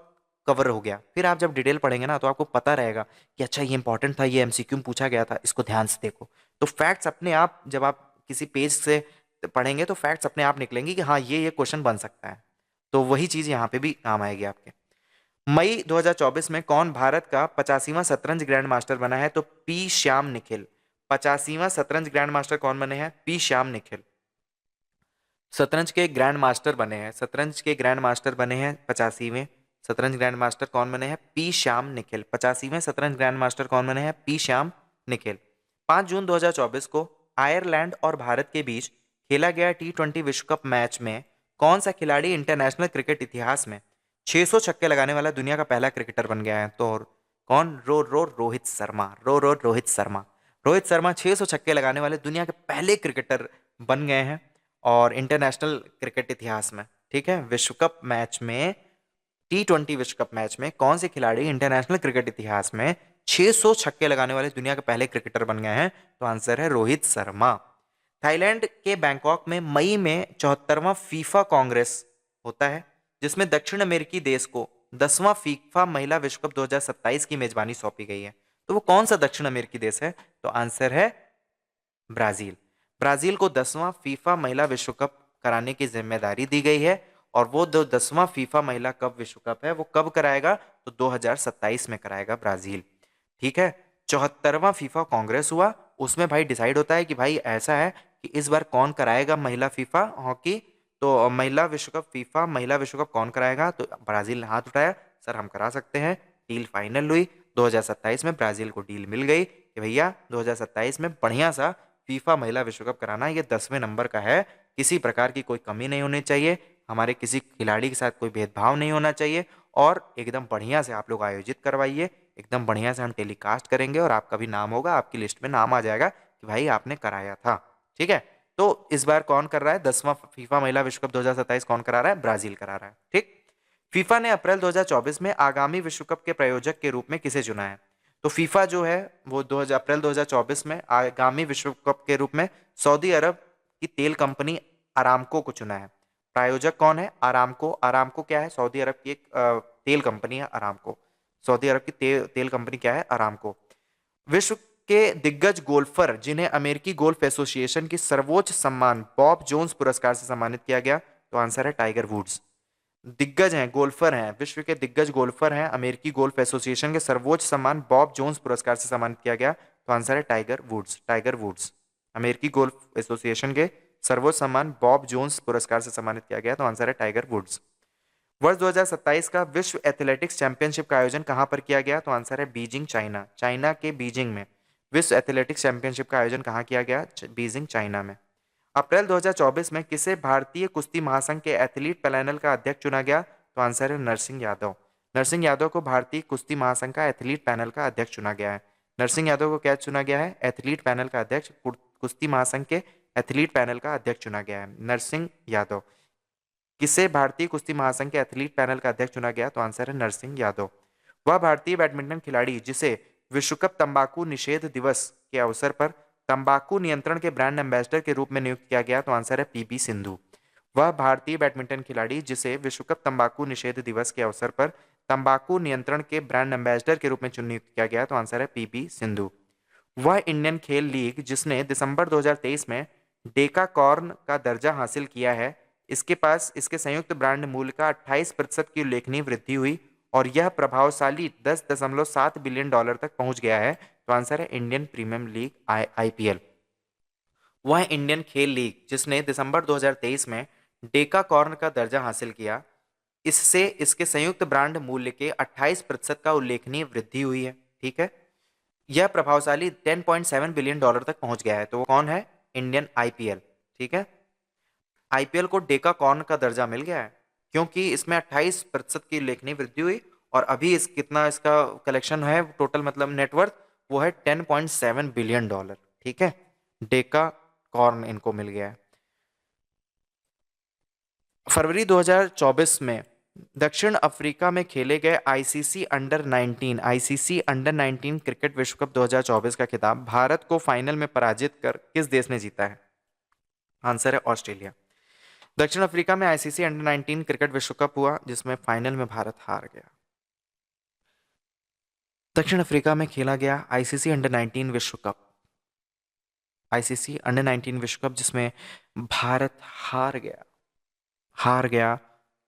कवर हो गया। फिर आप जब डिटेल पढ़ेंगे ना तो आपको पता रहेगा कि अच्छा ये इंपॉर्टेंट था, ये MCQ में पूछा गया था, इसको ध्यान से देखो। तो फैक्ट्स अपने आप जब आप किसी पेज से पढ़ेंगे तो फैक्ट्स अपने आप निकलेंगे कि हाँ ये क्वेश्चन बन सकता है। तो वही चीज़ यहाँ पे भी काम आएगी आपके। मई 2024 में कौन भारत का 85वां शतरंज ग्रैंड मास्टर बना है? तो पी श्याम निखिल। 85वां शतरंज ग्रैंड मास्टर कौन बने हैं? पी श्याम निखिल शतरंज के ग्रैंड मास्टर बने हैं। शतरंज के ग्रैंड मास्टर बने हैं 85वें शतरंज ग्रैंड मास्टर कौन बने हैं? पी श्याम निखिल। 85वें शतरंज ग्रैंड मास्टर कौन बने हैं? पी श्याम निखिल। 5 जून 2024 को आयरलैंड और भारत के बीच खेला गया T20 विश्व कप मैच में कौन सा खिलाड़ी इंटरनेशनल क्रिकेट इतिहास में 600 छक्के लगाने वाला दुनिया का पहला क्रिकेटर बन गया है? तो कौन? रोहित शर्मा। रोहित शर्मा। रोहित शर्मा 600 छक्के लगाने वाले दुनिया के पहले क्रिकेटर बन गए हैं और इंटरनेशनल क्रिकेट इतिहास में। ठीक है। विश्व कप मैच में T20 विश्व कप मैच में कौन से खिलाड़ी इंटरनेशनल क्रिकेट इतिहास में 600 छक्के लगाने वाले दुनिया के पहले क्रिकेटर बन गए हैं? तो आंसर है रोहित शर्मा। थाईलैंड के बैंकॉक में मई में 74वां फीफा कांग्रेस होता है जिसमें दक्षिण अमेरिकी देश को 10वां फीफा महिला विश्व कप 2027 की मेजबानी सौंपी गई है। तो वो कौन सा दक्षिण अमेरिकी देश है? तो आंसर है ब्राजील। ब्राजील को 10वां फीफा महिला विश्व कप कराने की जिम्मेदारी दी गई है और वो जो 10वां फीफा महिला कप विश्व कप है वो कब कराएगा? तो 2027 में कराएगा ब्राजील। ठीक है। 74वां फीफा कांग्रेस हुआ, उसमें भाई डिसाइड होता है कि भाई ऐसा है कि इस बार कौन कराएगा महिला फीफा हॉकी। तो महिला विश्व कप फीफा महिला विश्व कप कौन कराएगा? तो ब्राजील ने हाथ उठाया, सर हम करा सकते हैं। डील फाइनल हुई 2027 में, ब्राजील को डील मिल गई कि भैया 2027 में बढ़िया सा फीफा महिला विश्व कप कराना, ये 10वें नंबर का है, किसी प्रकार की कोई कमी नहीं होनी चाहिए, हमारे किसी खिलाड़ी के साथ कोई भेदभाव नहीं होना चाहिए और एकदम बढ़िया से आप लोग आयोजित करवाइए, एकदम बढ़िया से हम टेलीकास्ट करेंगे और आपका भी नाम होगा, आपकी लिस्ट में नाम आ जाएगा कि भाई आपने कराया था। ठीक है। तो इस बार कौन कर रहा है? 10वां फीफा महिला विश्व कप 2027 कौन करा रहा है? ब्राजील करा रहा है। ठीक। फीफा ने अप्रैल 2024 में आगामी विश्व कप के प्रायोजक के रूप में किसे चुना है? तो फीफा जो है वो अप्रैल 2024 में आगामी विश्व कप के रूप में सऊदी अरब की तेल कंपनी अरामको को चुना है। प्रायोजक कौन है? अरामको। अरामको क्या है? सऊदी अरब की एक तेल कंपनी है अरामको। सऊदी अरब की तेल कंपनी क्या है? अरामको। विश्व के दिग्गज गोल्फर जिन्हें अमेरिकी गोल्फ एसोसिएशन की सर्वोच्च सम्मान बॉब जोन्स पुरस्कार से सम्मानित किया गया, तो आंसर है टाइगर वुड्स। दिग्गज हैं, गोल्फर हैं, विश्व के दिग्गज गोल्फर हैं, अमेरिकी गोल्फ एसोसिएशन के सर्वोच्च सम्मान बॉब जोन्स पुरस्कार से सम्मानित किया गया, तो आंसर है टाइगर वुड्स। टाइगर वुड्स अमेरिकी गोल्फ एसोसिएशन के सर्वोच्च सम्मान बॉब जोन्स पुरस्कार से सम्मानित किया गया, तो आंसर है टाइगर वुड्स। वर्ष 2027 का विश्व एथलेटिक्स चैंपियनशिप का आयोजन कहां पर किया गया, तो आंसर है बीजिंग, चाइना। चाइना के बीजिंग में विश्व एथलेटिक्स चैंपियनशिप का आयोजन कहां किया गया, बीजिंग, चाइना में। अप्रैल 2024 में किसे भारतीय कुश्ती महासंघ के एथलीट पैनल का अध्यक्ष चुना गया, तो आंसर है नरसिंह यादव। नरसिंह यादव को भारतीय कुश्ती महासंघ का एथलीट पैनल का अध्यक्ष चुना गया है। नरसिंह यादव को क्या चुना गया है, एथलीट पैनल का अध्यक्ष, कुश्ती महासंघ के एथलीट पैनल का अध्यक्ष चुना गया है नरसिंह यादव। किसे भारतीय कुश्ती महासंघ के एथलीट पैनल का अध्यक्ष चुना गया, तो आंसर है नरसिंह यादव। वह भारतीय बैडमिंटन खिलाड़ी जिसे विश्व कप तंबाकू निषेध दिवस के अवसर पर तंबाकू नियंत्रण के ब्रांड एम्बेसडर के रूप में नियुक्त किया गया, तो आंसर है पीवी सिंधु। वह भारतीय बैडमिंटन खिलाड़ी जिसे विश्व कप तंबाकू निषेध दिवस के अवसर पर तंबाकू नियंत्रण के ब्रांड एम्बेसडर के रूप में नियुक्त किया गया, तो आंसर है पीबी सिंधु। वह इंडियन खेल लीग जिसने दिसंबर 2023 में डेकाकॉर्न का दर्जा हासिल किया है, इसके पास इसके संयुक्त ब्रांड मूल्य का 28% की उल्लेखनीय वृद्धि हुई और यह प्रभावशाली $10.7 बिलियन तक पहुंच गया है, तो आंसर है इंडियन प्रीमियम लीग आईपीएल। वह इंडियन खेल लीग जिसने दिसंबर 2023 में डेकाकॉर्न का दर्जा हासिल किया, इससे इसके संयुक्त ब्रांड मूल्य के 28% का उल्लेखनीय वृद्धि हुई है। ठीक है, यह प्रभावशाली $10.7 बिलियन तक पहुंच गया है, तो वो कौन है, इंडियन आईपीएल। ठीक है, आईपीएल को डेकाकॉर्न का दर्जा मिल गया है क्योंकि इसमें 28% की उल्लेखनीय वृद्धि हुई और अभी इस कितना इसका कलेक्शन है टोटल, मतलब नेटवर्थ, वो है $10.7 बिलियन। ठीक है, डेकाकॉर्न इनको मिल गया है। फरवरी 2024 में दक्षिण अफ्रीका में खेले गए आईसीसी अंडर 19 क्रिकेट विश्व कप 2024 का खिताब भारत को फाइनल में पराजित कर किस देश ने जीता है, आंसर है ऑस्ट्रेलिया। दक्षिण अफ्रीका में आईसीसी अंडर 19 क्रिकेट विश्व कप हुआ जिसमें फाइनल में भारत हार गया। दक्षिण अफ्रीका में खेला गया आईसीसी अंडर 19 विश्व कप, आईसीसी अंडर 19 विश्व कप जिसमें भारत हार गया।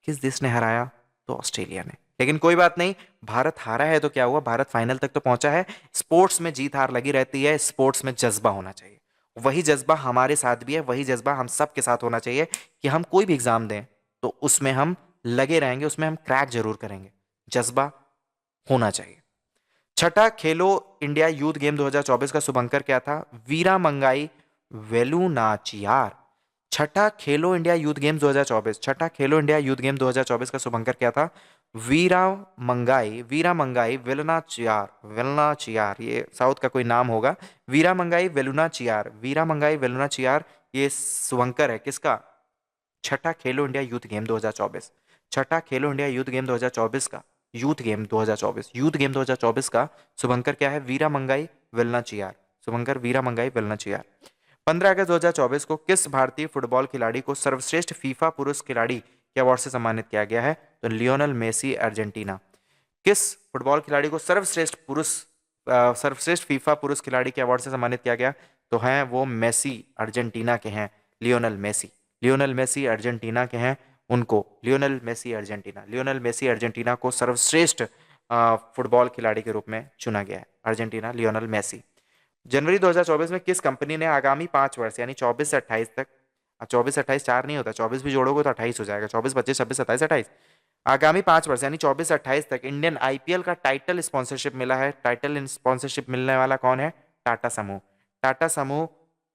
किस देश ने हराया, तो ऑस्ट्रेलिया ने। लेकिन कोई बात नहीं, भारत हारा है तो क्या हुआ, भारत फाइनल तक तो पहुंचा है। स्पोर्ट्स में जीत हार लगी रहती है, स्पोर्ट्स में जज्बा होना चाहिए। वही जज्बा हमारे साथ भी है, वही जज्बा हम सब के साथ होना चाहिए कि हम कोई भी एग्जाम दें तो उसमें हम लगे रहेंगे, उसमें हम क्रैक जरूर करेंगे। जज्बा होना चाहिए। छठा खेलो इंडिया यूथ गेम 2024 का शुभंकर क्या था, वीरा मंगाई वेलुनाचियार। छठा खेलो इंडिया यूथ गेम्स 2024, छठा खेलो इंडिया यूथ गेम 2024 का शुभंकर क्या था, वीरा मंगाई वेलुनाचियार, ये साउथ का कोई नाम होगा। वीरा मंगाई वेलुनाचियार ये शुभंकर है किसका, छठा खेलो इंडिया यूथ गेम 2024। छठा खेलो इंडिया यूथ गेम 2024 का यूथ गेम 2024 का शुभंकर क्या है, वीरा मंगाई वेलनाचियार। शुभंकर वीरा मंगाई वेलनाचियार। 15 अगस्त 2024 को किस भारतीय फुटबॉल खिलाड़ी को सर्वश्रेष्ठ फीफा पुरुष खिलाड़ी के अवार्ड से सम्मानित किया गया है, तो लियोनल मेसी अर्जेंटीना। किस फुटबॉल खिलाड़ी को सर्वश्रेष्ठ फीफा पुरुष खिलाड़ी के अवार्ड से सम्मानित किया गया, तो हैं वो मेसी, अर्जेंटीना के हैं लियोनल मेसी अर्जेंटीना के हैं। उनको लियोनल मेसी अर्जेंटीना को सर्वश्रेष्ठ फुटबॉल खिलाड़ी के रूप में चुना गया है, अर्जेंटीना, लियोनल मेसी। जनवरी 2024 में किस कंपनी ने आगामी 5 वर्ष यानी 24 से 28 तक, 24 से 28 4 नहीं होता, 24 भी जोड़ोगे तो 28 हो जाएगा, 24 25 26 27 28, आगामी 5 वर्ष यानी 24 से 28 तक इंडियन आईपीएल का टाइटल स्पॉन्सरशिप मिला है। टाइटल स्पॉन्सरशिप मिलने वाला कौन है, टाटा समूह। टाटा समूह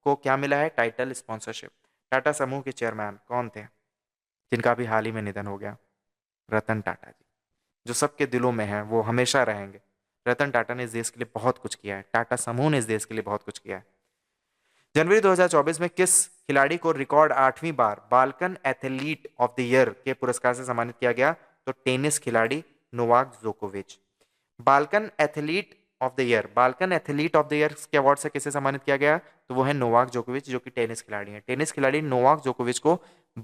को क्या मिला है, टाइटल स्पॉन्सरशिप। टाटा समूह के चेयरमैन कौन थे, जिनका भी हाल ही में निधन हो गया, रतन टाटा जी, जो सबके दिलों में है, वो हमेशा रहेंगे। रतन टाटा ने इस देश के लिए बहुत कुछ किया है, टाटा समूह ने इस देश के लिए बहुत कुछ किया है। जनवरी 2024 में किस खिलाड़ी को रिकॉर्ड 8वीं बार Balkan athlete of the year के पुरस्कार से सम्मानित किया गया, तो टेनिस खिलाड़ी नोवाक जोकोविच। Balkan athlete of the year के अवार्ड से किसे सम्मानित किया गया, तो वो है नोवाक जोकोविच, जो कि टेनिस खिलाड़ी हैं। टेनिस खिलाड़ी नोवाक जोकोविच को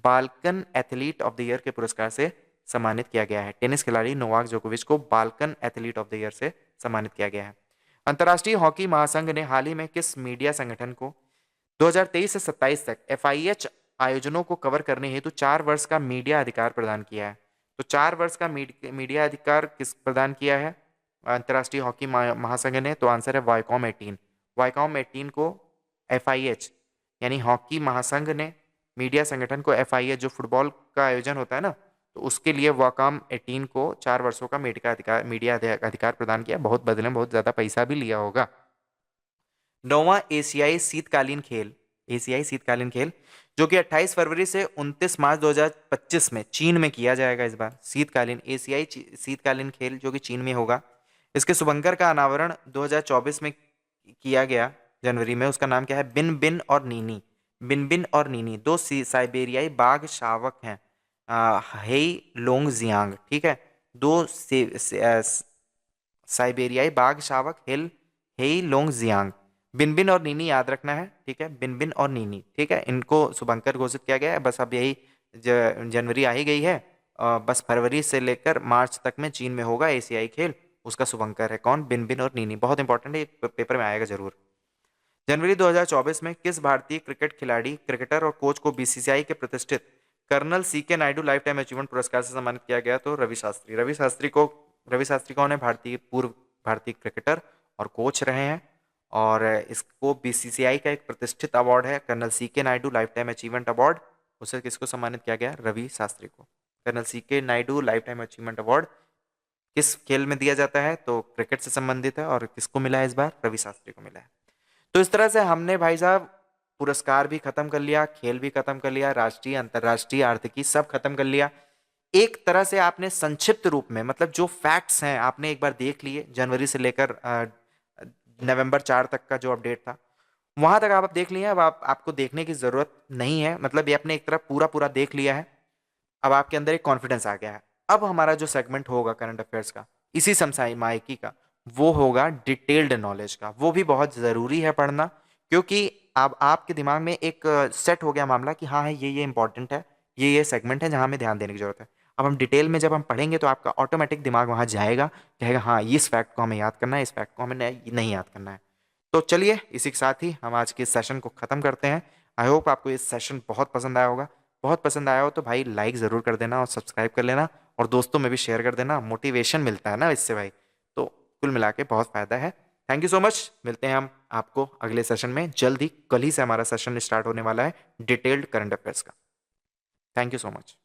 Balkan athlete of the year के पुरस्कार से सम्मानित किया गया है। टेनिस खिलाड़ी नोवाक जोकोविच को Balkan athlete of the year से सम्मानित किया गया है। अंतर्राष्ट्रीय हॉकी महासंघ ने हाल ही में किस मीडिया संगठन को 2023 से 27 तक एफआईएच आयोजनों को कवर करने हेतु 4 वर्ष का मीडिया अधिकार प्रदान किया है, तो 4 वर्ष का मीडिया अधिकार किस प्रदान किया है अंतर्राष्ट्रीय हॉकी महासंघ ने? तो आंसर है वाईकॉम 18। वाईकॉम 18 को FIH यानी हॉकी महासंघ ने मीडिया संगठन को FIH जो फुटबॉल का आयोजन होता है ना, तो उसके लिए वाकॉम 18 को 4 वर्षों का मीडिया अधिकार प्रदान किया। बहुत बदले में बहुत ज्यादा पैसा भी लिया होगा। 9वां एशियाई शीतकालीन खेल जो कि 28 फरवरी से 29 मार्च 2025 में चीन में किया जाएगा। इस बार एशियाई शीतकालीन खेल जो कि चीन में होगा। इसके शुभंकर का अनावरण 2024 में किया गया जनवरी में। उसका नाम क्या है? बिन बिन और नीनी। बिन बिन और नीनी दो साइबेरियाई बाघ शावक हैं। हेई लोंग जियांग, ठीक है। दो साइबेरियाई बाघ शावक हेई लोंग जियांग। बिनबिन और नीनी याद रखना है, ठीक है। बिनबिन और नीनी, ठीक है। इनको शुभंकर घोषित किया गया है। बस अब यही जनवरी आ ही गई है। बस फरवरी से लेकर मार्च तक में चीन में होगा एशियाई खेल। उसका शुभंकर है कौन? बिनबिन और नीनी। बहुत इंपॉर्टेंट है, पेपर में आएगा जरूर। जनवरी 2024 में किस भारतीय क्रिकेट खिलाड़ी, क्रिकेटर और कोच को BCCI के प्रतिष्ठित colonel CK Naidu lifetime achievement पुरस्कार से सम्मानित किया गया? तो रवि शास्त्री कौन है? पूर्व भारतीय क्रिकेटर और कोच रहे हैं। और इसको BCCI का एक प्रतिष्ठित अवार्ड है colonel CK Naidu lifetime achievement award. उसे किसको सम्मानित किया गया? रवि शास्त्री को। Colonel CK Naidu lifetime achievement award किस खेल में दिया जाता है? तो क्रिकेट से संबंधित है। और किसको मिला है इस बार? रवि शास्त्री को मिला है। तो इस तरह से हमने भाई साहब पुरस्कार भी खत्म कर लिया, खेल भी खत्म कर लिया, राष्ट्रीय अंतर्राष्ट्रीय आर्थिकी सब खत्म कर लिया। एक तरह से आपने संक्षिप्त रूप में, मतलब जो फैक्ट्स हैं आपने एक बार देख लिए। जनवरी से लेकर नवंबर 4 तक का जो अपडेट था वहां तक आप देख लिए। अब आपको देखने की जरूरत नहीं है, मतलब ये आपने एक तरह पूरा पूरा देख लिया है। अब आपके अंदर एक कॉन्फिडेंस आ गया है। अब हमारा जो सेगमेंट होगा करंट अफेयर्स का, इसी समसामयिकी का, वो होगा डिटेल्ड नॉलेज का। वो भी बहुत जरूरी है पढ़ना, क्योंकि अब आपके दिमाग में एक सेट हो गया मामला कि हाँ है ये इंपॉर्टेंट है, ये सेगमेंट है जहां हमें ध्यान देने की जरूरत है। अब हम डिटेल में जब हम पढ़ेंगे तो आपका ऑटोमेटिक दिमाग वहां जाएगा, कहेगा हाँ इस फैक्ट को हमें याद करना है, इस फैक्ट को हमें नहीं याद करना है। तो चलिए इसी के साथ ही हम आज के इस सेशन को खत्म करते हैं। आई होप आपको ये सेशन बहुत पसंद आया होगा। बहुत पसंद आया हो तो भाई लाइक ज़रूर कर देना और सब्सक्राइब कर लेना और दोस्तों में भी शेयर कर देना। मोटिवेशन मिलता है ना इससे भाई, तो कुल मिला के बहुत फ़ायदा है। Thank you so much. मिलते हैं हम आपको अगले सेशन में जल्द ही। कल ही से हमारा सेशन स्टार्ट होने वाला है डिटेल्ड करंट अफेयर्स का। Thank you so much.